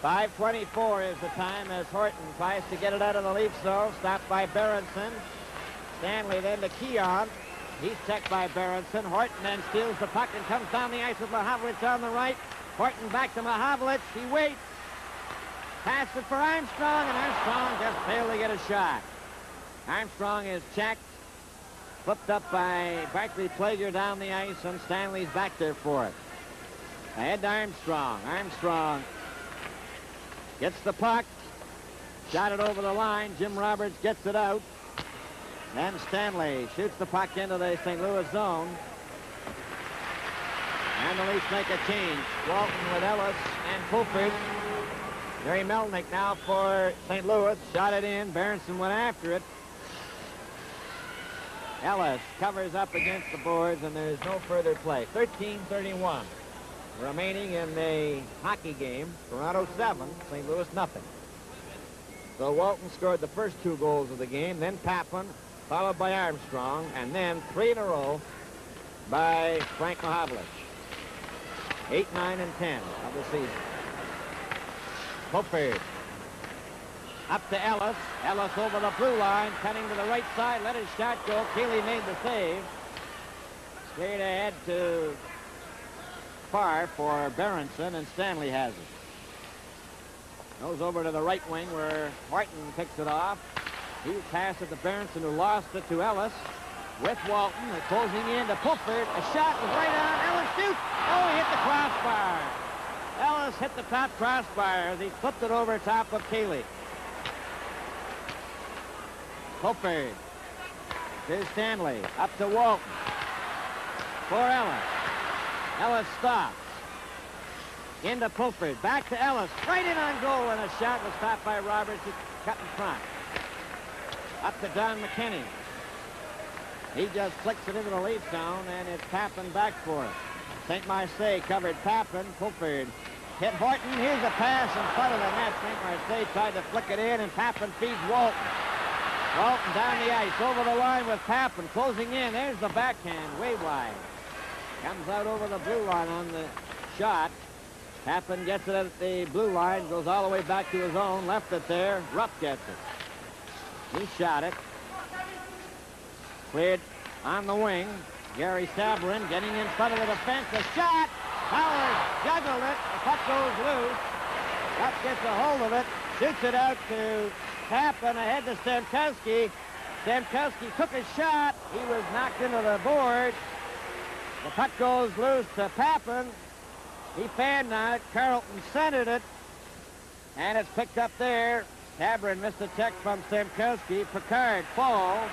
Speaker 1: 5:24 is the time as Horton tries to get it out of the Leaf zone. Stopped by Berenson. Stanley then to Keon. He's checked by Berenson. Horton then steals the puck and comes down the ice with Mahavlich on the right. Horton back to Mahavlich. He waits. Passes it for Armstrong, and Armstrong just failed to get a shot. Armstrong is checked. Flipped up by Barclay Plager down the ice, and Stanley's back there for it. Ahead to Armstrong. Armstrong gets the puck. Shot it over the line. Jim Roberts gets it out. Then Stanley shoots the puck into the St. Louis zone. And the Leafs make a change. Walton with Ellis and Fulford. Jerry Melnick now for St. Louis. Shot it in. Berenson went after it. Ellis covers up against the boards, and there's no further play. 13:31 remaining in the hockey game. Toronto 7, St. Louis nothing. So Walton scored the first 2 goals of the game, then Papin, followed by Armstrong, and then 3 in a row by Frank Mahavlich. 8, 9, and 10 of the season. Fulford up to Ellis. Ellis over the blue line, cutting to the right side, let his shot go. Keeley made the save. Straight ahead to far for Berenson, and Stanley has it. Goes over to the right wing where Horton picks it off. He passed it to Berenson, who lost it to Ellis. With Walton, they're closing in to Fulford. A shot was right on. Ellis shoots. Oh, he hit the crossbar. Ellis hit the top crossbar as he flipped it over top of Cayley. Fulford to Stanley. Up to Walton. For Ellis. Ellis stops. Into Fulford. Back to Ellis. Right in on goal, and a shot was stopped by Roberts, who cut in front. Up to Don McKinney. He just flicks it into the Leaf zone, and it's Papin back for it. St. Marseille covered Papin. Fulford hit Horton. Here's a pass in front of the net. St. Marseille tried to flick it in, and Papin feeds Walton. Walton down the ice, over the line with Papin, closing in. There's the backhand, way wide. Comes out over the blue line on the shot. Papin gets it at the blue line, goes all the way back to his own, left it there. Rupp gets it. He shot it. Cleared on the wing. Gary Sabourin getting in front of the defense. The shot! Powers juggled it. The puck goes loose. Rupp gets a hold of it. Shoots it out to Papin ahead to Stamkowski. Stamkowski took a shot. He was knocked into the board. The puck goes loose to Papin. He fanned on it. Carlton centered it. And it's picked up there. Sabourin missed a check from Stamkowski. Picard falls.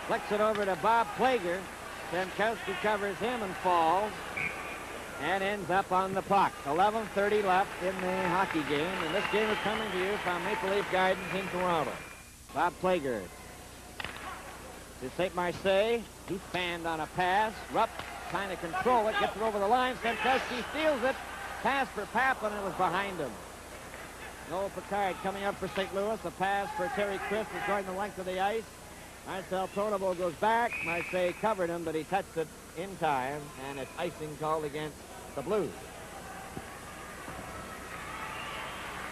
Speaker 1: Flicks it over to Bob Plager. Stamkowski covers him and falls. And ends up on the puck. 11:30 left in the hockey game. And this game is coming to you from Maple Leaf Gardens in Toronto. Bob Plager to St. Marseille. He fanned on a pass. Rupp trying to control it. Gets it over the line. Stamkowski steals it. Pass for Papin, and it was behind him. Noel Picard coming up for St. Louis. A pass for Terry Crisp is going the length of the ice. Marcel Pronovo goes back. Marseille covered him, but he touched it in time, and it's icing called against the Blues.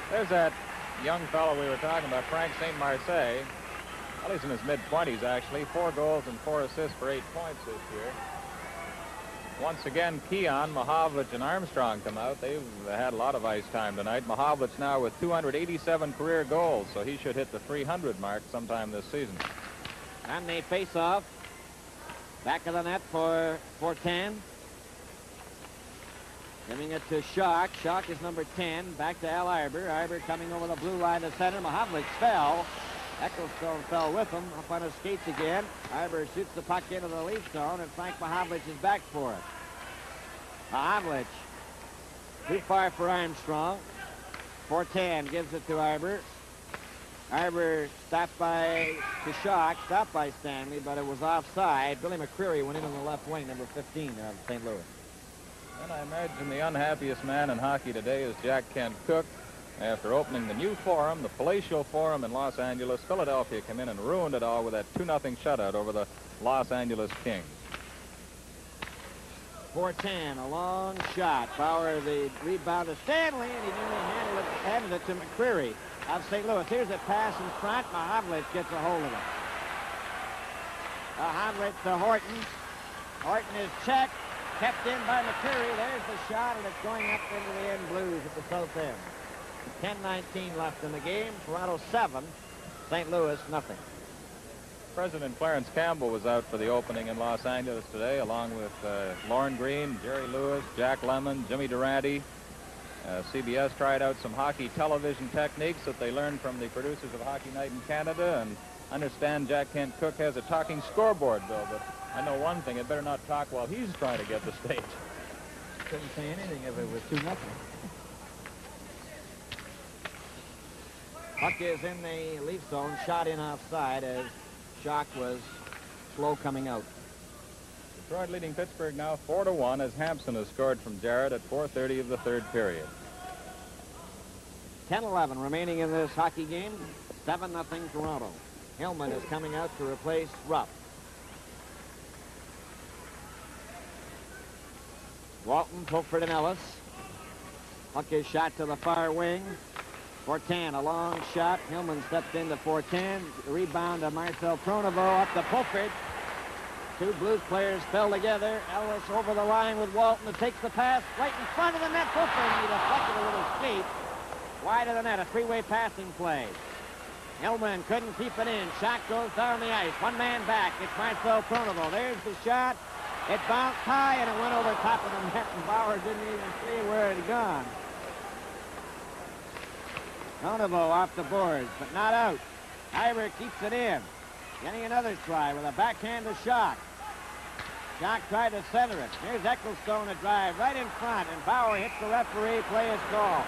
Speaker 3: There's that young fellow we were talking about, Frank St. Marseille. Well, he's in his mid-20s, actually. 4 goals and 4 assists for 8 points this year. Once again, Keon, Mahovlich, and Armstrong come out. They've had a lot of ice time tonight. Mahovlich now with 287 career goals, so he should hit the 300 mark sometime this season.
Speaker 1: And they face off. Back of the net for 410. Giving it to Schock. Schock is number 10. Back to Al Arbour. Arbour coming over the blue line to center. Mahovlich fell. Ecclestone fell with him. Up on his skates again. Arbour shoots the puck into the Leaf zone, and Frank Mahovlich is back for it. Mahovlich. Too far for Armstrong. 410 gives it to Arbour. Arbour stopped by Schock, stopped by Stanley, but it was offside. Billy McCreary went in on the left wing, number 15 of St. Louis.
Speaker 3: And I imagine the unhappiest man in hockey today is Jack Kent Cooke. After opening the new forum, the Palatial Forum in Los Angeles, Philadelphia came in and ruined it all with that 2-0 shutout over the Los Angeles Kings.
Speaker 1: 410, a long shot. Bauer the rebound to Stanley, and he nearly handed it to McCreary of St. Louis. Here's a pass in front. Mahovlich gets a hold of it. Mahovlich to Horton. Horton is checked, kept in by McCreary. There's the shot, and it's going up into the end Blues at the south end. 10:19 left in the game. Toronto 7, St. Louis nothing.
Speaker 3: President Clarence Campbell was out for the opening in Los Angeles today, along with Lorne Green, Jerry Lewis, Jack Lemmon, Jimmy Durante. CBS tried out some hockey television techniques that they learned from the producers of Hockey Night in Canada, and I understand Jack Kent Cooke has a talking scoreboard, Bill, but I know one thing, it better not talk while he's trying to get the stage.
Speaker 1: Couldn't say anything if it was 2-0. Puck is in the Leaf zone, shot in offside as Schock was slow coming out.
Speaker 3: Detroit leading Pittsburgh now 4-1 as Hampson has scored from Jarrett at 4:30 of the third period.
Speaker 1: 10-11 remaining in this hockey game. 7-0 Toronto. Hillman is coming out to replace Rupp. Walton, Fulford, and Ellis. Puck is shot to the far wing. 410, a long shot. Hillman stepped into 410. Rebound to Marcel Pronovo up to Fulford. 2 Blues players fell together. Ellis over the line with Walton, who takes the pass right in front of the net. Fulford, he deflected a little skate. Wide of the net, a 3-way passing play. Hillman couldn't keep it in. Shot goes down the ice. One man back. It's Marcel Pronovo. There's the shot. It bounced high, and it went over top of the net, and Bauer didn't even see where it had gone. Pronovo off the boards, but not out. Ivor keeps it in. Getting another try with a backhand to Schock. Schock tried to center it. Here's Ecclestone to drive right in front, and Bauer hits the referee. Play is called.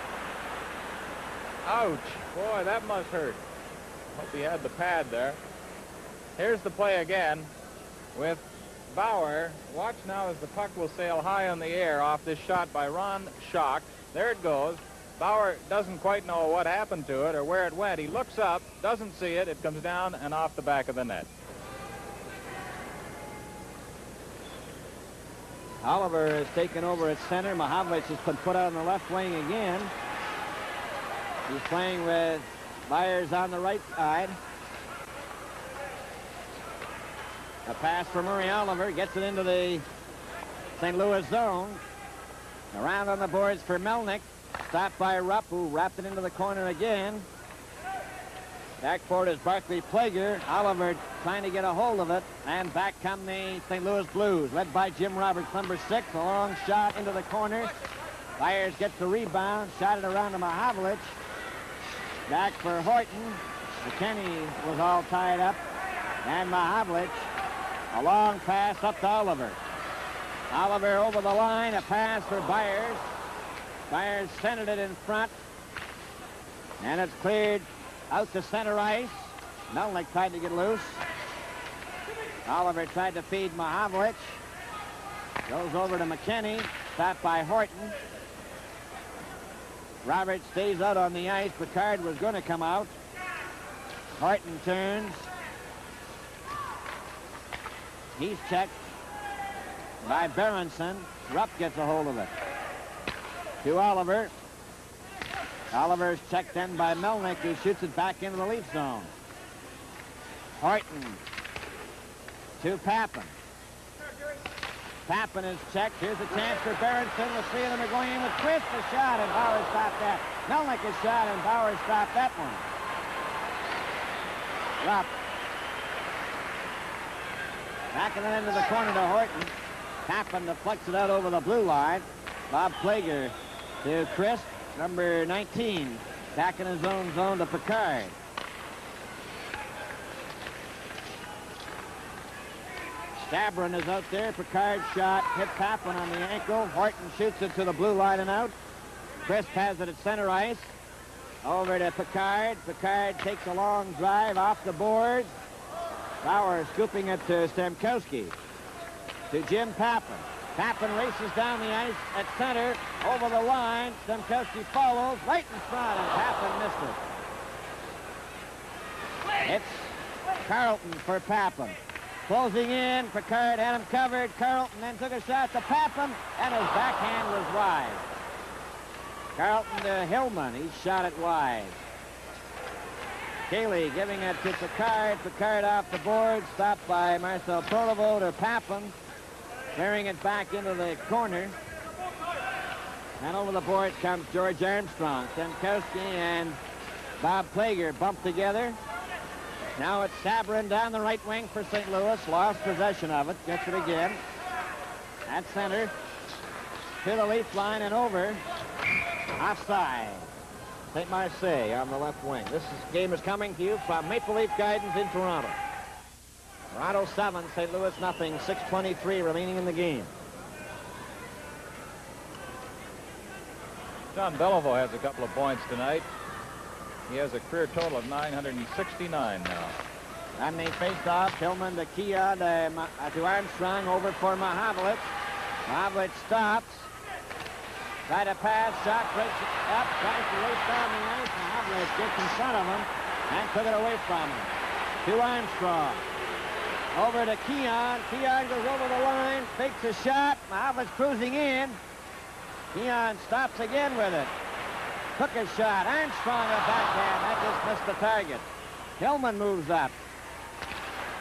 Speaker 3: Ouch. Boy, that must hurt. Hope he had the pad there. Here's the play again with Bauer. Watch now as the puck will sail high in the air off this shot by Ron Schock. There it goes. Bauer doesn't quite know what happened to it or where it went. He looks up, doesn't see it. It comes down and off the back of the net.
Speaker 1: Oliver has taken over at center. Mahavlich has been put out on the left wing again. He's playing with Byers on the right side. A pass for Murray Oliver. Gets it into the St. Louis zone. Around on the boards for Melnick. Stopped by Rupp, who wrapped it into the corner again. Back forward is Barclay Plager. Oliver trying to get a hold of it. And back come the St. Louis Blues, led by Jim Roberts, number 6. A long shot into the corner. Byers gets the rebound. Shot it around to Mahavlich. Back for Horton. McKinney was all tied up. And Mahavlich, a long pass up to Oliver. Oliver over the line. A pass for Byers. Byers centered it in front. And it's cleared out to center ice. Melnick tried to get loose. Oliver tried to feed Mahavlich. Goes over to McKinney. Stopped by Horton. Roberts stays out on the ice. Picard was going to come out. Horton turns. He's checked by Berenson. Rupp gets a hold of it. To Oliver. Oliver's checked in by Melnick, who shoots it back into the Leaf zone. Horton to Pappen. Pappen is checked. Here's a chance for Berenson. The three of them are going in with Chris. The shot, and Bauer stopped that. Melnick is shot, and Bauer stopped that one. Rupp. Backing it into the corner to Horton. Pappen deflects it out over the blue line. Bob Plager to Chris, number 19. Back in his own zone to Picard. Stabron is out there. Picard shot hit Pappen on the ankle. Horton shoots it to the blue line and out. Chris has it at center ice. Over to Picard. Picard takes a long drive off the boards. Bauer scooping it to Stamkowski. To Jim Pappen. Pappen races down the ice at center. Over the line. Stamkowski follows right in front, and Pappen missed it. It's Carlton for Pappen. Closing in. Picard had him covered. Carlton then took a shot to Pappen, and his backhand was wide. Carlton to Hillman. He shot it wide. Cayley giving it to Picard. Picard off the board. Stopped by Marcel Pronovo to Pappen. Carrying it back into the corner. And over the board comes George Armstrong. Stamkowski and Bob Plager bump together. Now it's Sabrin down the right wing for St. Louis. Lost possession of it. Gets it again. At center. To the Leaf line and over. Offside. St. Marseille on the left wing. This game is coming to you from Maple Leaf Gardens in Toronto. Toronto 7, St. Louis nothing. 6:23 remaining in the game.
Speaker 3: John Belleville has a couple of points tonight. He has a career total of 969 now.
Speaker 1: And they faced off. Hillman to Kia to Armstrong over for Mahavlich. Mahavlich stops. Try to pass. Shot breaks up. Tries to race down the ice. Mahavlich gets in front of him and took it away from him. To Armstrong. Over to Keon. Keon goes over the line. Fakes a shot. Mahavlich cruising in. Keon stops again with it. Took a shot. Armstrong a backhand. That just missed the target. Hillman moves up.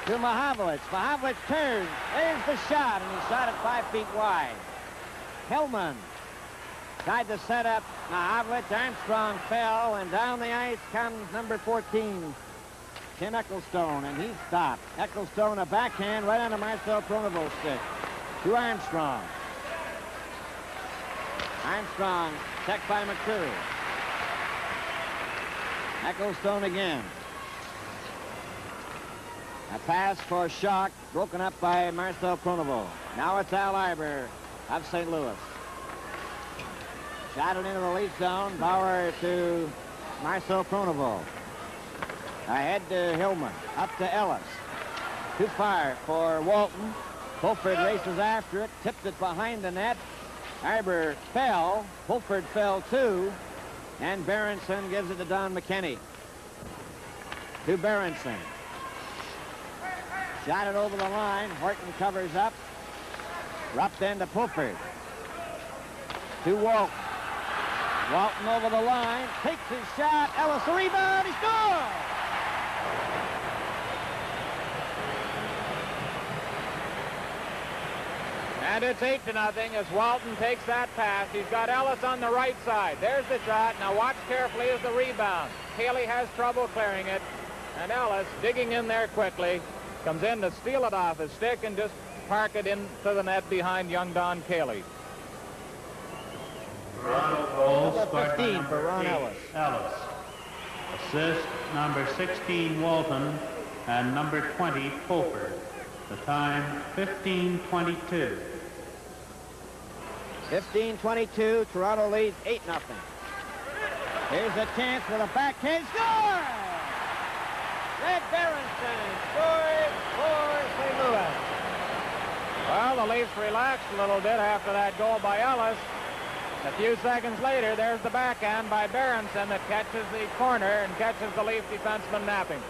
Speaker 1: To Mahavlich. Mahavlich turns. There's the shot, and he shot it 5 feet wide. Hillman tried to set up Mahavlich. Armstrong fell, and down the ice comes number 14, Tim Ecclestone, and he stopped. Ecclestone a backhand right onto Marcel Pronovo's stick. To Armstrong. Armstrong checked by McCreary. Ecclestone again. A pass for Schock, broken up by Marcel Pronovo. Now it's Al Iber of St. Louis. Shot it into the Leaf zone. Bauer to Marcel Pronovo. Ahead to Hillman. Up to Ellis. Too far for Walton. Fulford races after it, tipped it behind the net. Arbor fell. Fulford fell too. And Berenson gives it to Don McKinney. To Berenson. Shot it over the line. Horton covers up. Rupp then to Fulford. To Walton. Walton over the line. Takes his shot. Ellis the rebound. He scores!
Speaker 3: And it's 8-0 as Walton takes that pass. He's got Ellis on the right side. There's the shot. Now watch carefully as the rebound. Cayley has trouble clearing it. And Ellis, digging in there quickly, comes in to steal it off his stick and just park it into the net behind young Don Cayley.
Speaker 2: Goal scored by
Speaker 1: 15 for Ron
Speaker 2: number 8, Ellis. Assist number 16, Walton, and number 20, Fulford. The time, 15:22.
Speaker 1: 15-22. Toronto leads 8-0. Here's a chance with a backhand score! Red Berenson scores for St. Louis.
Speaker 3: Well, the Leafs relaxed a little bit after that goal by Ellis. A few seconds later, there's the backhand by Berenson that catches the corner and catches the Leaf defenseman napping.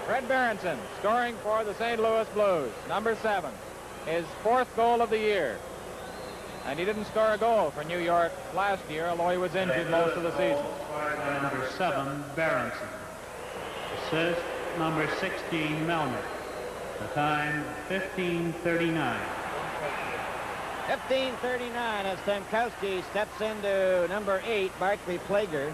Speaker 3: Red Berenson scoring for the St. Louis Blues. Number 7. His 4th goal of the year. And he didn't score a goal for New York last year, although he was injured most of the season.
Speaker 2: Number 7, Berenson. Assist number 16, Melnick. The time, 15:39.
Speaker 1: 15:39 as Stemkowski steps into number 8, Barclay Plager.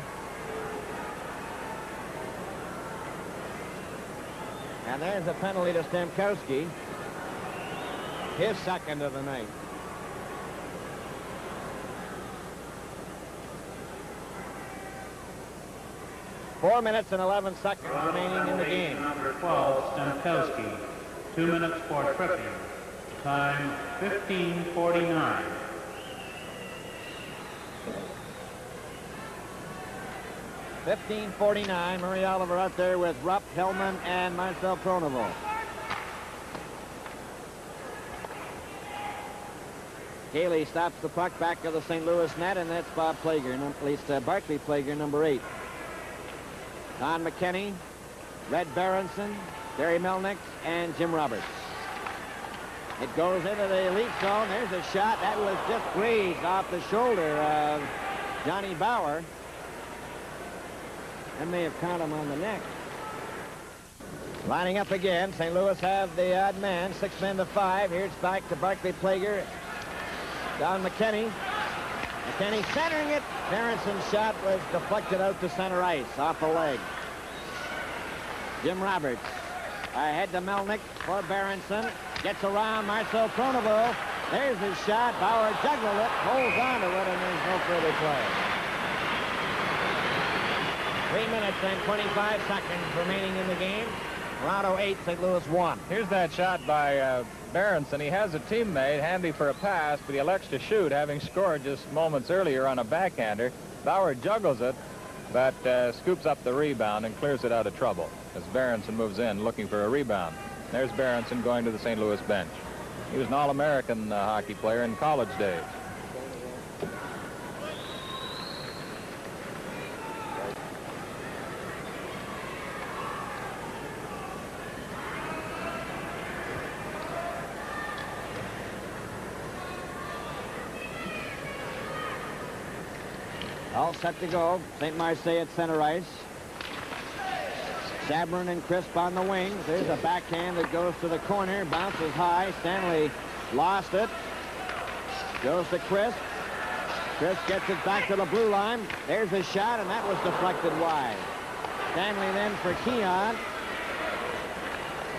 Speaker 1: And there's a penalty to Stemkowski. His second of the night. Four minutes and 11 seconds remaining in the game.
Speaker 2: Number 12, Stemkowski. 2 minutes for tripping. Time, 15:49.
Speaker 1: 15:49. Murray Oliver out there with Rupp, Hellman, and Marcel Pronovo. Cayley stops the puck back of the St. Louis net, and that's Bob Plager, at least Barclay Plager, number 8. Don McKinney, Red Berenson, Barry Melnick, and Jim Roberts. It goes into the elite zone. There's a shot. That was just grazed off the shoulder of Johnny Bauer. That may have caught him on the neck. Lining up again. St. Louis have the odd man. 6 men to 5. Here's back to Barclay Plager. Don McKinney. McKinney centering it. Berenson's shot was deflected out to center ice off the leg. Jim Roberts ahead to Melnick for Berenson. Gets around Marcel Pronovo. There's his shot. Bauer juggled it, holds on to it, and there's no further play. 3 minutes and 25 seconds remaining in the game. Toronto 8, St. Louis 1.
Speaker 3: Here's that shot by Berenson. He has a teammate handy for a pass, but he elects to shoot, having scored just moments earlier on a backhander. Bauer juggles it, but scoops up the rebound and clears it out of trouble as Berenson moves in looking for a rebound. There's Berenson going to the St. Louis bench. He was an All-American hockey player in college days.
Speaker 1: All set to go. St. Marseille at center ice. Sabrin and Crisp on the wings. There's a backhand that goes to the corner. Bounces high. Stanley lost it. Goes to Crisp. Crisp gets it back to the blue line. There's a shot, and that was deflected wide. Stanley then for Keon.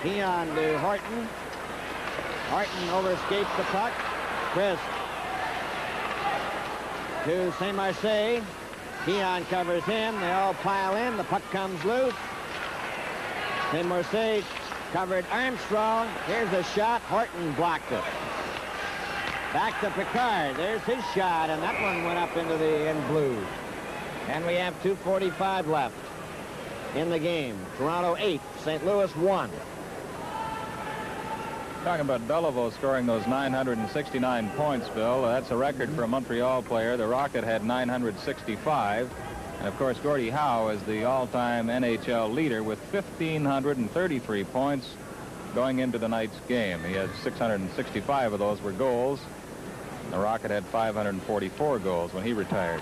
Speaker 1: Keon to Horton. Horton overescapes the puck. Crisp to St. Marseille. Keon covers him. They all pile in. The puck comes loose. St. Marseille covered Armstrong. Here's a shot. Horton blocked it. Back to Picard. There's his shot, and that one went up into the end blue. And we have 2:45 left. in the game. Toronto 8, St. Louis 1.
Speaker 3: Talking about Beliveau scoring those 969 points, Bill. That's a record for a Montreal player. The Rocket had 965. And, of course, Gordie Howe is the all-time NHL leader with 1,533 points going into tonight's game. He had 665 of those were goals. The Rocket had 544 goals when he retired.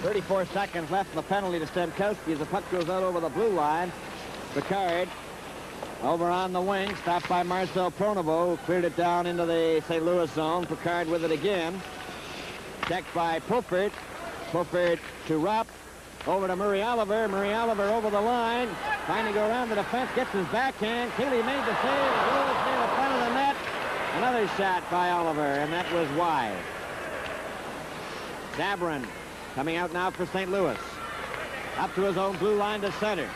Speaker 1: 34 seconds left in the penalty to Stemkowski as the puck goes out over the blue line. Picard over on the wing, stopped by Marcel Pronovo, who cleared it down into the St. Louis zone. Picard with it again. Checked by Pulford. Pulford to Rupp. Over to Murray Oliver. Murray Oliver over the line. Trying to go around the defense. Gets his backhand. Keeley made the save. Lewis near the front of the net. Another shot by Oliver, and that was wide. Sabrin coming out now for St. Louis. Up to his own blue line to center.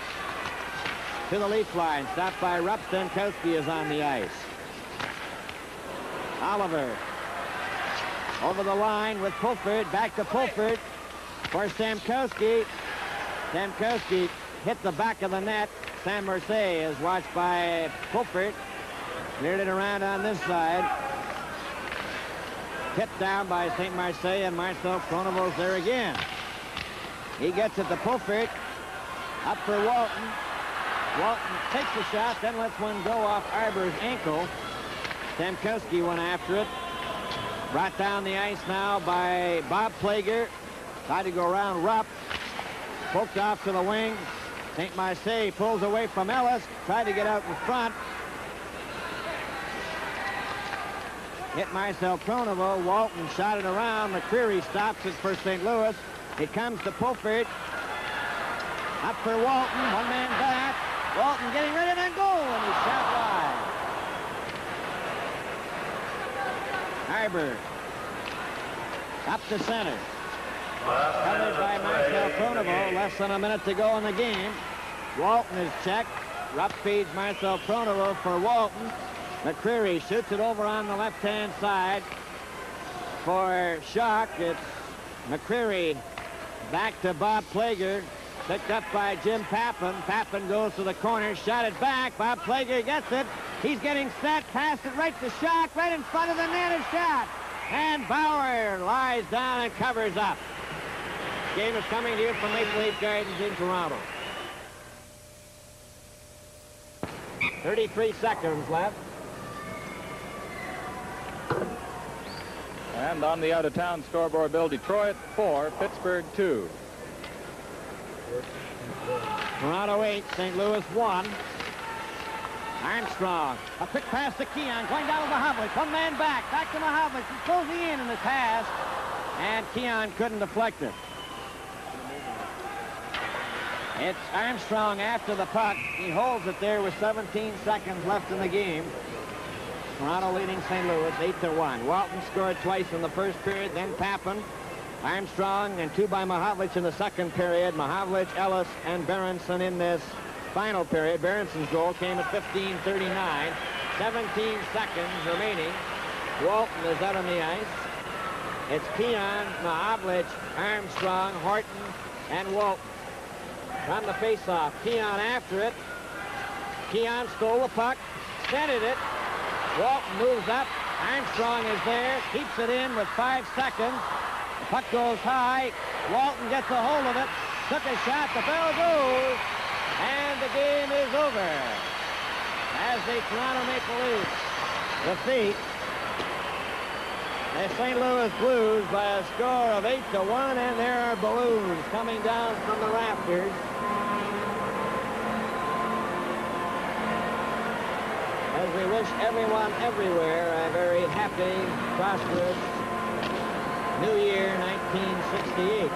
Speaker 1: To the leaf line. Stopped by Rupp. Stemkowski is on the ice. Oliver over the line with Pulford. Back to Pulford for Stemkowski. Stemkowski hit the back of the net. Sam Mercier is watched by Pulford. Cleared it around on this side. Hit down by St. Marseille, and Marcel Pronovo's there again. He gets it to Pulford. Up for Walton. Walton takes the shot, then lets one go off Arbor's ankle. Stemkowski went after it. Brought down the ice now by Bob Plager. Tried to go around Rupp. Poked off to the wing. St. Marseille pulls away from Ellis. Tried to get out in front. Hit Marcel Pronovo. Walton shot it around. McCreary stops it for St. Louis. It comes to Pulford. Up for Walton. One man back. Walton getting ready to go, and he shot wide. Arbor. Up to center. Covered by Marcel Pronovo. Less than a minute to go in the game. Walton is checked. Rupp feeds Marcel Pronovo for Walton. McCreary shoots it over on the left-hand side for Schock. It's McCreary back to Bob Plager. Picked up by Jim Pappen. Pappen goes to the corner. Shot it back. Bob Plager gets it. He's getting set. Passed it right to Schock. Right in front of the net is shot. And Bauer lies down and covers up. Game is coming to you from Maple Leaf Gardens in Toronto. 33 seconds left.
Speaker 3: And on the out-of-town scoreboard, Bill, Detroit 4, Pittsburgh 2.
Speaker 1: Toronto 8, St. Louis 1. Armstrong. A quick pass to Keon. Going down to Mahovlich. One man back. Back to Mahovlich. He's closing in the pass. And Keon couldn't deflect it. It's Armstrong after the puck. He holds it there with 17 seconds left in the game. Toronto leading St. Louis 8-1. Walton scored twice in the first period, then Pappen. Armstrong and two by Mahovlich in the second period. Mahovlich, Ellis, and Berenson in this final period. Berenson's goal came at 15:39. 17 seconds remaining. Walton is out on the ice. It's Keon, Mahovlich, Armstrong, Horton, and Walton. On the face-off, Keon after it. Keon stole the puck, centered it. Walton moves up. Armstrong is there, keeps it in with 5 seconds. The puck goes high. Walton gets a hold of it. Took a shot. The bell goes. And the game is over. As the Toronto Maple Leafs defeat the St. Louis Blues by a score of 8-1, and there are balloons coming down from the rafters. As we wish everyone everywhere a very happy, prosperous New Year 1968.